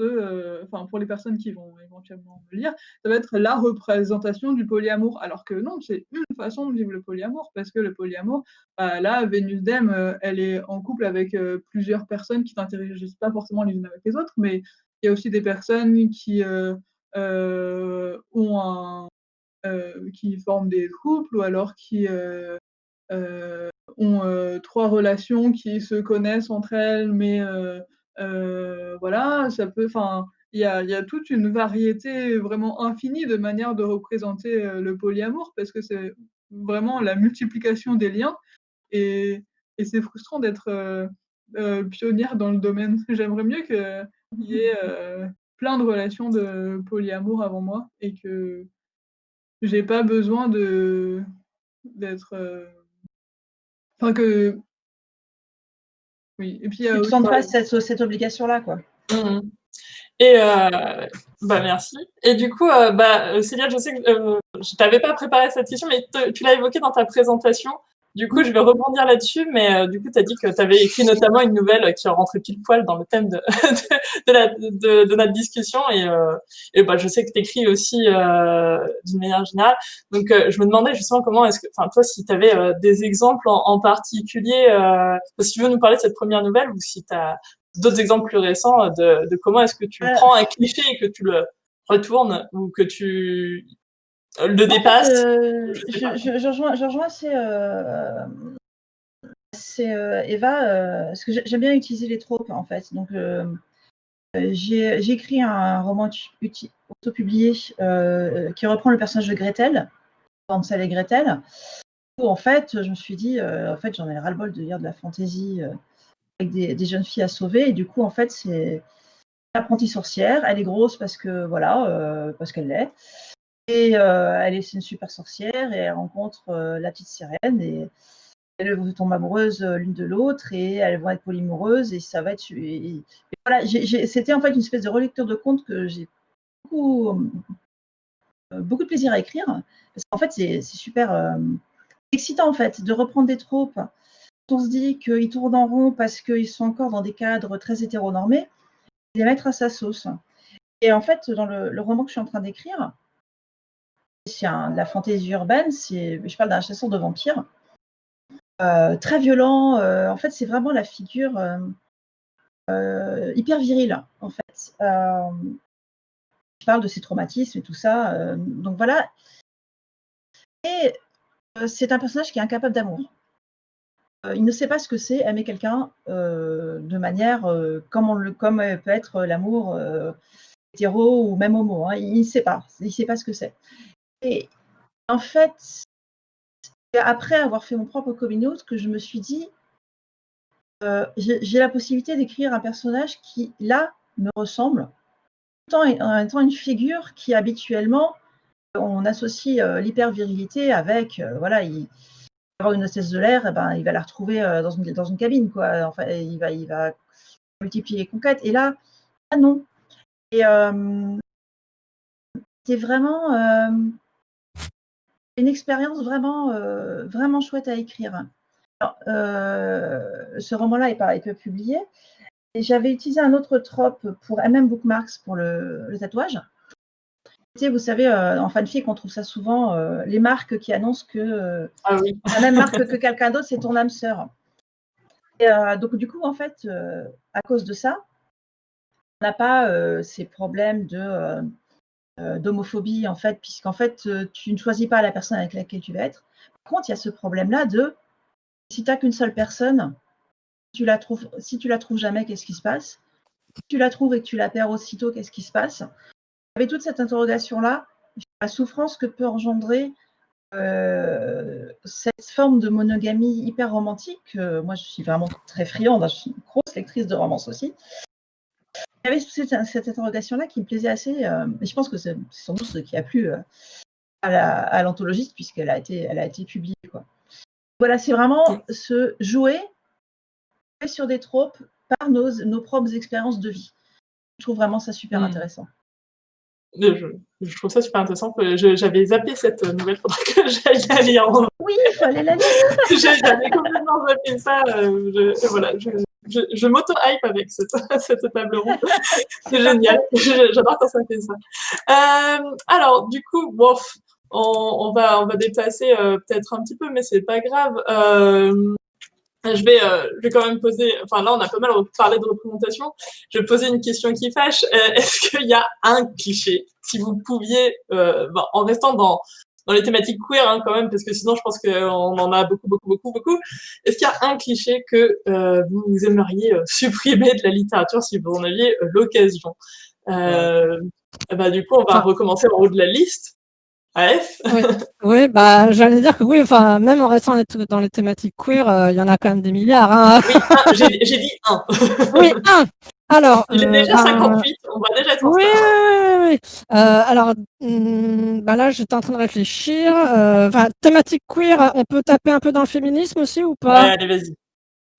enfin pour les personnes qui vont éventuellement me lire, ça va être la représentation du polyamour. Alors que non, c'est une façon de vivre le polyamour, parce que le polyamour, là, Vénus Dem, elle est en couple avec plusieurs personnes qui n'interagissent pas forcément les unes avec les autres, mais il y a aussi des personnes qui forment des couples, ou alors qui ont 3 relations qui se connaissent entre elles, mais voilà, ça peut, enfin, il y a toute une variété vraiment infinie de manières de représenter le polyamour, parce que c'est vraiment la multiplication des liens, et, et c'est frustrant d'être pionnière dans le domaine. J'aimerais mieux qu'il y ait plein de relations de polyamour avant moi, et que j'ai pas besoin d'être. Enfin, que. Oui, et puis il y a Tu te aussi. sens pas cette obligation-là, quoi. Mmh. Et bah merci. Et du coup, Célia, je sais que je t'avais pas préparé cette question, mais tu l'as évoqué dans ta présentation. Du coup, je vais rebondir là-dessus, mais du coup, tu as dit que tu avais écrit notamment une nouvelle qui rentrait pile poil dans le thème de notre discussion. Et bah, je sais que tu écris aussi d'une manière générale. Donc, je me demandais justement comment est-ce que, enfin, toi, si tu avais des exemples en particulier, si tu veux nous parler de cette première nouvelle, ou si tu as d'autres exemples plus récents de comment est-ce que tu prends un cliché et que tu le retournes, ou que tu le dépasses. Je rejoins c'est Eva, parce que j'aime bien utiliser les tropes, en fait. Donc, j'ai écrit un roman auto-publié qui reprend le personnage de Gretel, Hansel et Gretel, où en fait, je me suis dit, en fait, j'en ai ras-le-bol de lire de la fantaisie avec des jeunes filles à sauver, et du coup, en fait, c'est l'apprentie sorcière. Elle est grosse parce que voilà, parce qu'elle l'est, et c'est une super sorcière, et elle rencontre la petite sirène, et elles tombent amoureuses l'une de l'autre, et elles vont être polyamoureuses, et ça va être. Et voilà, c'était en fait une espèce de relecture de conte que j'ai beaucoup beaucoup de plaisir à écrire, parce qu'en fait, c'est super excitant, en fait, de reprendre des tropes. On se dit qu'ils tournent en rond parce qu'ils sont encore dans des cadres très hétéronormés, et les mettre à sa sauce. Et en fait, dans le roman que je suis en train d'écrire, c'est de la fantaisie urbaine, je parle d'un chasseur de vampires, très violent. En fait, c'est vraiment la figure hyper virile, en fait. Je parle de ses traumatismes et tout ça. Donc voilà. Et c'est un personnage qui est incapable d'amour. Il ne sait pas ce que c'est aimer quelqu'un de manière comme peut être l'amour hétéro ou même homo. Hein. Il ne sait pas. Il ne sait pas ce que c'est. Et en fait, après avoir fait mon propre coming out, que je me suis dit, j'ai la possibilité d'écrire un personnage qui, là, me ressemble, en étant une figure qui, habituellement, on associe l'hyper-virilité avec, voilà, il va avoir une hostesse de l'air, eh ben, il va la retrouver dans une cabine, quoi. Enfin, il va multiplier les conquêtes. Et là, non. Et c'est vraiment une expérience vraiment chouette à écrire. Alors, ce roman-là est pas publié. Et j'avais utilisé un autre trope pour MM Bookmarks pour le tatouage. Vous savez, en fanfic, on trouve ça souvent, les marques qui annoncent que la même marque que quelqu'un d'autre, c'est ton âme sœur. Et donc, du coup, en fait, à cause de ça, on n'a pas ces problèmes d'homophobie, en fait, puisqu'en fait, tu ne choisis pas la personne avec laquelle tu vas être. Par contre, il y a ce problème-là de si tu n'as qu'une seule personne, si tu la trouves jamais, qu'est-ce qui se passe? Si tu la trouves et que tu la perds aussitôt, qu'est-ce qui se passe? Avec toute cette interrogation-là, la souffrance que peut engendrer cette forme de monogamie hyper romantique. Moi, je suis vraiment très friande, je suis une grosse lectrice de romance aussi. Il y avait cette interrogation-là qui me plaisait assez, et je pense que c'est sans doute ce qui a plu à l'anthologiste, puisqu'elle a été publiée, quoi. Voilà, c'est vraiment se jouer sur des tropes par nos propres expériences de vie. Je trouve vraiment ça super intéressant. Je trouve ça super intéressant. J'avais zappé cette nouvelle, faudrait que j'aille la lire. Oui, il faut aller la lire. J'avais complètement zappé ça. Voilà, je m'auto-hype avec cette table ronde. C'est génial. J'adore quand ça fait ça. Alors, du coup, bon, on va dépasser peut-être un petit peu, mais c'est pas grave. Je vais quand même poser, enfin là on a pas mal parlé de représentation, je vais poser une question qui fâche. Est-ce qu'il y a un cliché, si vous pouviez, en restant dans les thématiques queer hein, quand même, parce que sinon je pense qu'on en a beaucoup, est-ce qu'il y a un cliché que vous aimeriez supprimer de la littérature si vous en aviez l'occasion? Du coup on va recommencer en haut de la liste. AF. Oui, j'allais dire que oui, enfin, même en restant dans les thématiques queer, il y en a quand même des milliards. Hein. Oui, j'ai dit un. Oui, un. Alors, il est déjà 58, on va déjà être en retard. Oui. Alors, là, j'étais en train de réfléchir. Thématique queer, on peut taper un peu dans le féminisme aussi ou pas? Ouais, allez, vas-y.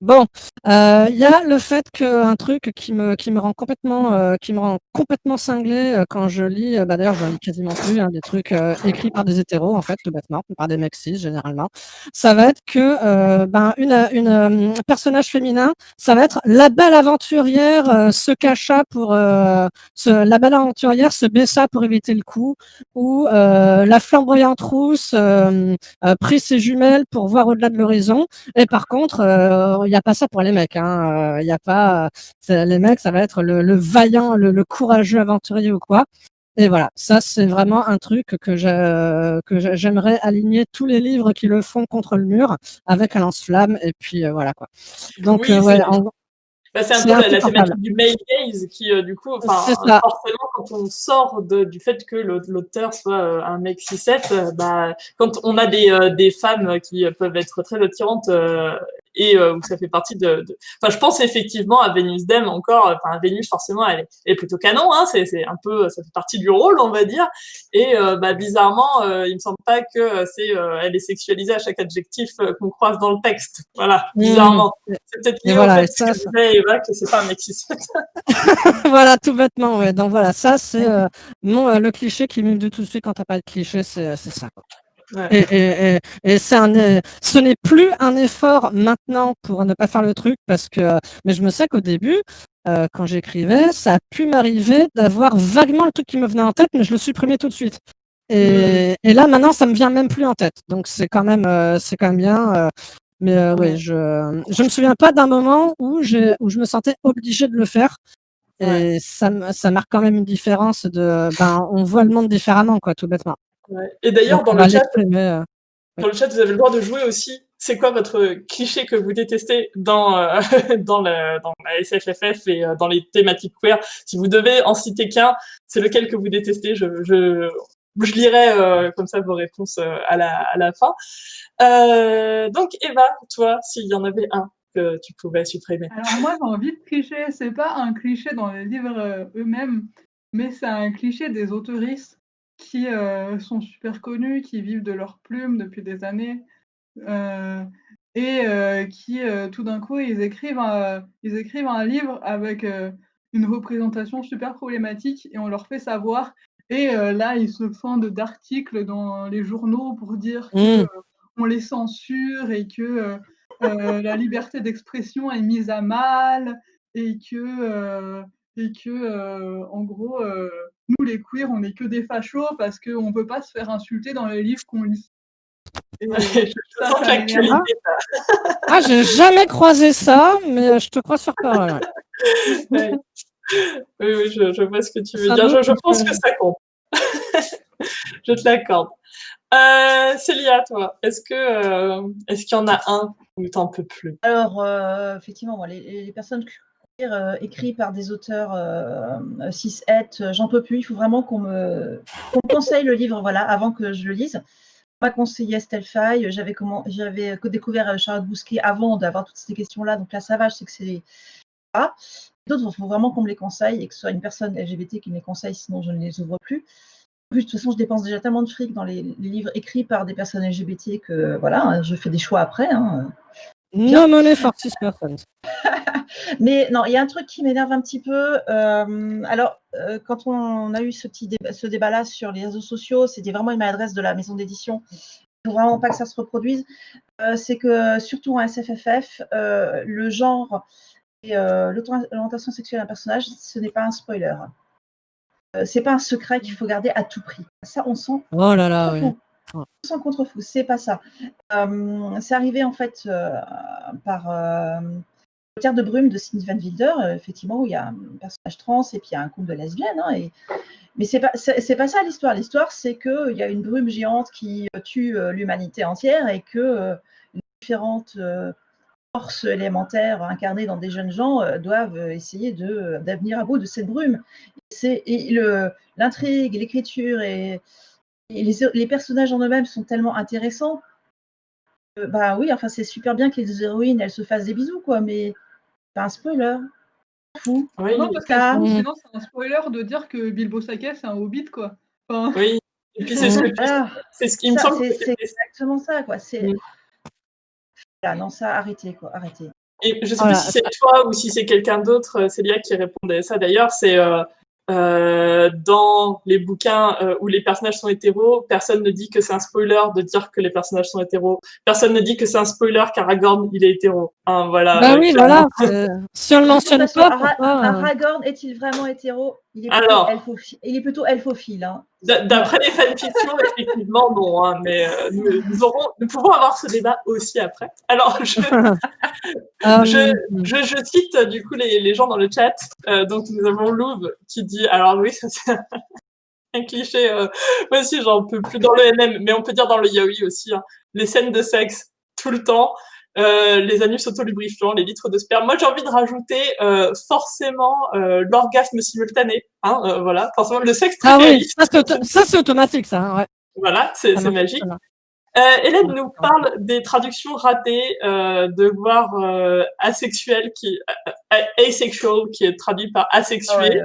Bon, il y a le fait qu'un truc qui me rend complètement cinglé quand je lis, d'ailleurs je lis quasiment plus des trucs écrits par des hétéros en fait, tout bêtement, par des mecs cis généralement. Ça va être que une personnage féminin, ça va être la belle aventurière se cacha pour la belle aventurière se baissa pour éviter le coup, ou la flamboyante rousse prit ses jumelles pour voir au-delà de l'horizon. Et par contre, il n'y a pas ça pour les mecs. Hein. Il y a pas les mecs, ça va être le vaillant, le courageux aventurier ou quoi. Et voilà, ça c'est vraiment un truc que j'aimerais aligner tous les livres qui le font contre le mur avec un lance-flamme et puis voilà quoi. Donc oui, c'est un peu la thématique du male gaze qui, du coup, forcément, quand on sort du fait que l'auteur soit un mec cis-7, quand on a des femmes qui peuvent être très attirantes et où ça fait partie je pense effectivement à Vénus Dème encore. Vénus, forcément, elle est plutôt canon, hein. C'est un peu, ça fait partie du rôle, on va dire. Et bizarrement, il me semble pas que elle est sexualisée à chaque adjectif qu'on croise dans le texte. Voilà, bizarrement. C'est peut-être lié au fait que c'est pas un mec cis-7. voilà, tout bêtement, ouais. Donc voilà, ça c'est le cliché qui m'est venu tout de suite quand t'as pas de cliché, c'est ça, quoi. Ouais. Et ce n'est plus un effort maintenant pour ne pas faire le truc parce que, mais je me sais qu'au début, quand j'écrivais, ça a pu m'arriver d'avoir vaguement le truc qui me venait en tête, mais je le supprimais tout de suite. Et là, maintenant, ça me vient même plus en tête. Donc c'est quand même bien. Mais ouais, je me souviens pas d'un moment où je me sentais obligée de le faire. Et ça marque quand même une différence on voit le monde différemment, quoi, tout bêtement. Ouais. Et d'ailleurs, Donc, dans on le va chat, l'exprimer. dans le chat, vous avez le droit de jouer aussi. C'est quoi votre cliché que vous détestez dans dans la SFFF et dans les thématiques queer? Si vous devez en citer qu'un, c'est lequel que vous détestez? Je lirai comme ça vos réponses à la fin. Donc Eva, toi, s'il y en avait un que tu pouvais supprimer. Alors moi, j'ai envie de cliché. C'est pas un cliché dans les livres eux-mêmes, mais c'est un cliché des autoristes qui sont super connus, qui vivent de leurs plumes depuis des années, et qui tout d'un coup ils écrivent un livre avec une représentation super problématique et on leur fait savoir. Et là, ils se fendent d'articles dans les journaux pour dire que on les censure et que la liberté d'expression est mise à mal et que en gros, nous les queers, on n'est que des fachos parce qu'on ne peut pas se faire insulter dans les livres qu'on lit. Et Je ça sens que m'énerve. l'actualité. Ah, j'ai jamais croisé ça, mais je te crois sur parole. Ouais. Oui, je vois ce que tu veux Ça dire. doute, Je pense parce que ça compte. Je te l'accorde. Célia, toi, est-ce qu'il y en a un où t'en peux plus? Alors, effectivement, moi, les personnes queer écrites par des auteurs cis-het, j'en peux plus. Il faut vraiment qu'on me conseille le livre, voilà, avant que je le lise. On m'a conseillé Estelle Faye. J'avais découvert Charlotte Bousquet avant d'avoir toutes ces questions-là. Donc là, ça va, je sais que c'est pas. D'autres, il faut vraiment qu'on me les conseille et que ce soit une personne LGBT qui me les conseille, sinon je ne les ouvre plus. En plus, de toute façon, je dépense déjà tellement de fric dans les livres écrits par des personnes LGBT que voilà, je fais des choix après. No money for cis persons. Mais non, il y a un truc qui m'énerve un petit peu. Quand on a eu ce débat-là sur les réseaux sociaux, c'était vraiment une maladresse de la maison d'édition. Il ne faut vraiment pas que ça se reproduise. C'est que, surtout en SFFF, le genre et l'orientation sexuelle d'un personnage, ce n'est pas un spoiler. C'est pas un secret qu'il faut garder à tout prix. Ça, on sent. Oh là là, oui. On s'en contrefou, c'est pas ça. C'est arrivé en fait par Terre de brume de Cindy Van Wilder, effectivement, où il y a un personnage trans et puis il y a un couple de lesbiennes. Mais c'est pas ça l'histoire. L'histoire, c'est qu'il y a une brume géante qui tue l'humanité entière et que les différentes forces élémentaires incarnées dans des jeunes gens doivent essayer de venir à bout de cette brume. L'intrigue, l'écriture et les personnages en eux-mêmes sont tellement intéressants. Bah oui, enfin c'est super bien que les héroïnes elles se fassent des bisous, quoi, mais pas un spoiler. Fou. Oui, Non, parce que sinon, c'est un spoiler de dire que Bilbo Saquet, c'est un hobbit, quoi. Enfin... oui. Et puis c'est ce qui me semble. C'est exactement ça, quoi. Non, ça, arrêtez, quoi, arrêtez. Et je sais plus si c'est toi ou si c'est quelqu'un d'autre, Célia, qui répondait à ça. D'ailleurs, c'est dans les bouquins où les personnages sont hétéros, personne ne dit que c'est un spoiler de dire que les personnages sont hétéros. Personne ne dit que c'est un spoiler qu'Aragorn, il est hétéro. Hein, voilà. Bah oui, voilà. Si on le mentionne pas, Aragorn est-il vraiment hétéro? Il est plutôt elfophile. Hein. D'après les fanfictions, effectivement, non. Hein, mais nous pouvons avoir ce débat aussi après. Alors, je cite du coup les gens dans le chat. Donc, nous avons Louve qui dit, alors oui, ça c'est un cliché. Moi aussi, j'en peux plus dans le MM, mais on peut dire dans le yaoi aussi. Hein, les scènes de sexe tout le temps. Les anus autolubrifiants, les litres de sperme. Moi, j'ai envie de rajouter forcément l'orgasme simultané. Hein, voilà, forcément le sexe très réaliste. Ça c'est automatique, ça. Hein, ouais. Voilà, c'est magique. Hélène nous parle des traductions ratées de voir asexuel asexual qui est traduit par asexué.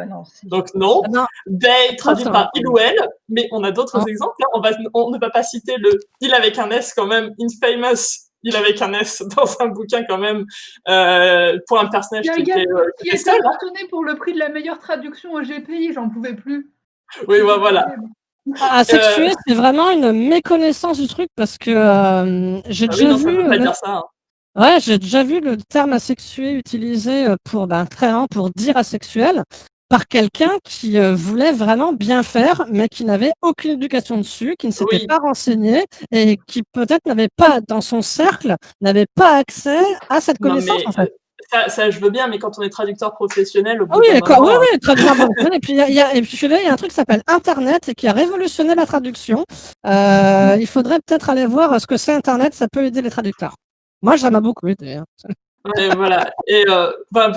Donc non. They traduit par il ou elle, mais on a d'autres exemples. Hein. On ne va pas citer le il avec un S quand même, infamous il avait qu'un S dans un bouquin quand même, pour un personnage Il y a qui était qui était seul. Hein. mentionné pour le prix de la meilleure traduction au GPI, j'en pouvais plus. Oui, voilà. Asexué, c'est vraiment une méconnaissance du truc parce que j'ai Ah oui, déjà non, ça vu. veut pas dire ça. Hein. Ouais, j'ai déjà vu le terme asexué utilisé pour pour dire asexuel par quelqu'un qui voulait vraiment bien faire, mais qui n'avait aucune éducation dessus, qui ne s'était Oui. pas renseigné et qui peut-être n'avait pas dans son cercle, n'avait pas accès à cette Non, connaissance mais en fait. ça, je veux bien, mais quand on est traducteur professionnel, au bout Ah oui, d'un d'accord. moment, Oui, traduction professionnelle. Et puis et puis, il y a un truc qui s'appelle Internet et qui a révolutionné la traduction. Il faudrait peut-être aller voir ce que c'est Internet, ça peut aider les traducteurs. Moi, ça m'a beaucoup aidé. Hein. Et voilà. Et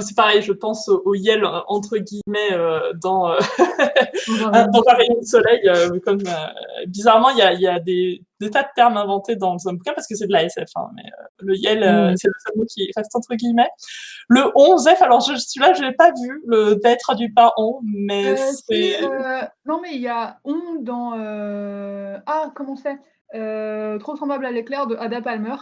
c'est pareil, je pense au Yel entre guillemets dans dans un rayon de soleil. Comme bizarrement, il y a des tas de termes inventés dans un bouquin parce que c'est de la SF. Hein, mais le Yel, c'est le seul mot qui reste entre guillemets. Le 11F, alors celui-là, je l'ai pas vu. Le D traduit par on, mais c'est. Non, mais il y a on dans comment c'est Trop semblable à l'éclair de Ada Palmer.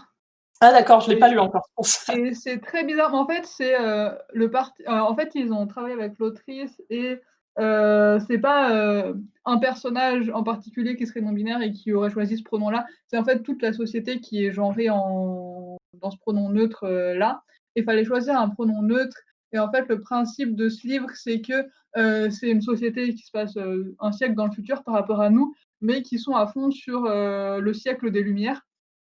Ah d'accord, je l'ai pas lu encore. Et c'est très bizarre. Mais en fait, c'est en fait, ils ont travaillé avec l'autrice et c'est pas un personnage en particulier qui serait non-binaire et qui aurait choisi ce pronom-là. C'est en fait toute la société qui est genrée dans ce pronom neutre là. Il fallait choisir un pronom neutre. Et en fait, le principe de ce livre, c'est que c'est une société qui se passe un siècle dans le futur par rapport à nous, mais qui sont à fond sur le siècle des Lumières.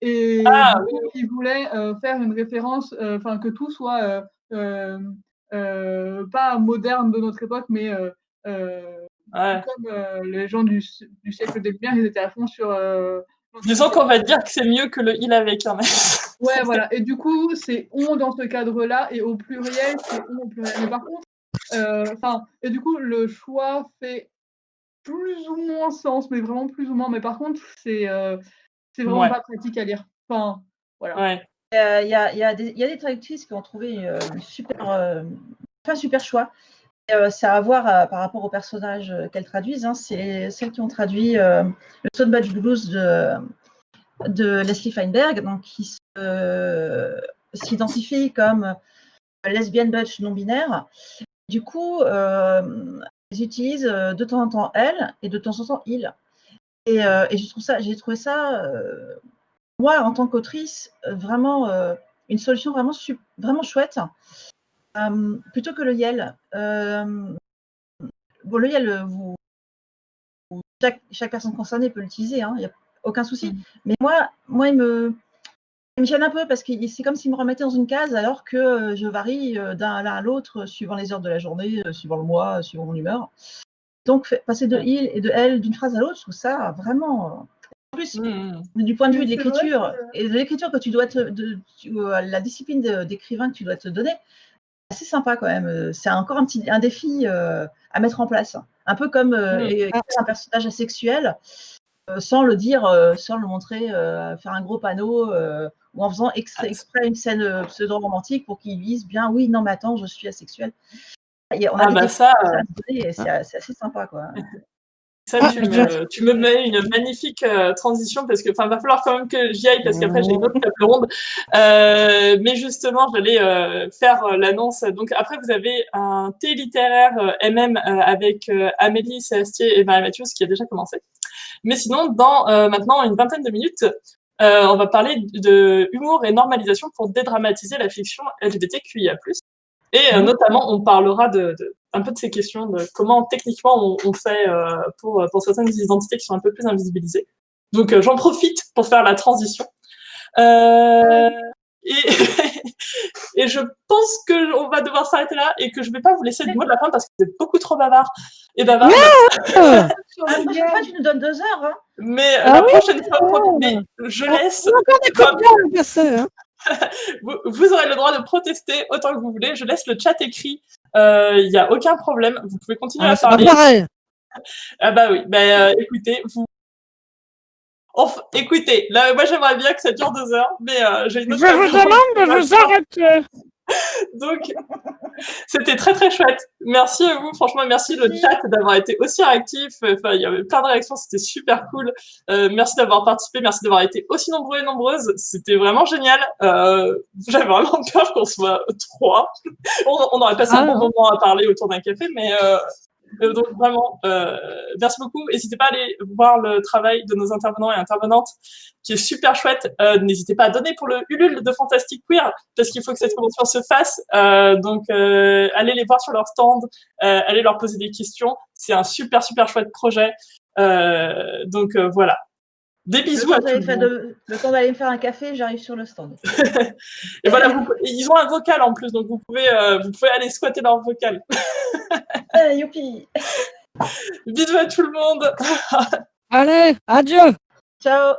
Et du coup, ils voulaient faire une référence, que tout soit pas moderne de notre époque, mais comme les gens du siècle des Lumières, ils étaient à fond sur. Disons qu'on va dire que c'est mieux que le il avec un S. Ouais, voilà. Et du coup, c'est on dans ce cadre-là, et au pluriel, c'est on au pluriel. Mais par contre, et du coup, le choix fait plus ou moins sens, mais vraiment plus ou moins. Mais par contre, c'est vraiment pas pratique à lire. Enfin, voilà. Ouais. Il y a des traductrices qui ont trouvé un super choix. C'est à voir par rapport aux personnages qu'elles traduisent. Hein. C'est celles qui ont traduit le Stone Batch Blues de Leslie Feinberg, donc qui s'identifie comme lesbienne Butch non-binaire. Du coup, ils utilisent de temps en temps elle et de temps en temps il. Et j'ai trouvé ça, moi, en tant qu'autrice, vraiment une solution vraiment chouette. Plutôt que le Yel. Bon, le Yel, chaque personne concernée peut l'utiliser, hein, il n'y a aucun souci. Mais moi il me gêne un peu parce que c'est comme s'il me remettait dans une case alors que je varie d'un à l'autre suivant les heures de la journée, suivant le mois, suivant mon humeur. Donc, passer de il et de elle d'une phrase à l'autre, je trouve ça vraiment. En plus, du point de vue de l'écriture, et de l'écriture que tu dois la discipline d'écrivain que tu dois te donner, c'est sympa quand même. C'est encore un défi à mettre en place. Un peu comme écrire un personnage asexuel sans le dire, sans le montrer, faire un gros panneau ou en faisant exprès une scène pseudo-romantique pour qu'ils disent bien oui, non, mais attends, je suis asexuel. On a ça, c'est assez sympa, quoi. Ça, tu me mets une magnifique transition parce que, va falloir quand même que j'y aille parce qu'après j'ai une autre table ronde. Mais justement, j'allais faire l'annonce. Donc après, vous avez un thé littéraire MM avec Amélie Séastier et Marie Mathieu, ce qui a déjà commencé. Mais sinon, dans maintenant une vingtaine de minutes, on va parler de humour et normalisation pour dédramatiser la fiction LGBTQIA+. Et notamment, on parlera un peu de ces questions, de comment techniquement on fait pour certaines identités qui sont un peu plus invisibilisées. Donc j'en profite pour faire la transition. Et je pense qu'on va devoir s'arrêter là et que je ne vais pas vous laisser le mot de la fin parce que vous êtes beaucoup trop bavard et bavarde. La prochaine fois, tu nous donnes 2 heures. Hein. Mais la prochaine fois, je laisse. Vous aurez le droit de protester autant que vous voulez. Je laisse le chat écrit. Il n'y a aucun problème. Vous pouvez continuer à parler. C'est pareil. Ah bah oui. Écoutez, écoutez, là, moi j'aimerais bien que ça dure 2 heures, mais j'ai une autre. Je vous demande de vous arrêter. Donc, c'était très très chouette. Merci à vous, franchement, merci le chat d'avoir été aussi réactif. Enfin, il y avait plein de réactions, c'était super cool. Merci d'avoir participé, merci d'avoir été aussi nombreux et nombreuses. C'était vraiment génial. J'avais vraiment peur qu'on soit 3. On aurait passé un bon moment à parler autour d'un café, mais donc vraiment, merci beaucoup. N'hésitez pas à aller voir le travail de nos intervenants et intervenantes, qui est super chouette. N'hésitez pas à donner pour le Ulule de Fantastic Queer, parce qu'il faut que cette convention se fasse. Donc, allez les voir sur leur stand, allez leur poser des questions. C'est un super chouette projet. Donc voilà. Des bisous à tout le monde. Le temps d'aller me faire un café, j'arrive sur le stand. Et voilà, ils ont un vocal en plus, donc vous pouvez aller squatter leur vocal. Youpi. Bisous à tout le monde. Allez, adieu. Ciao.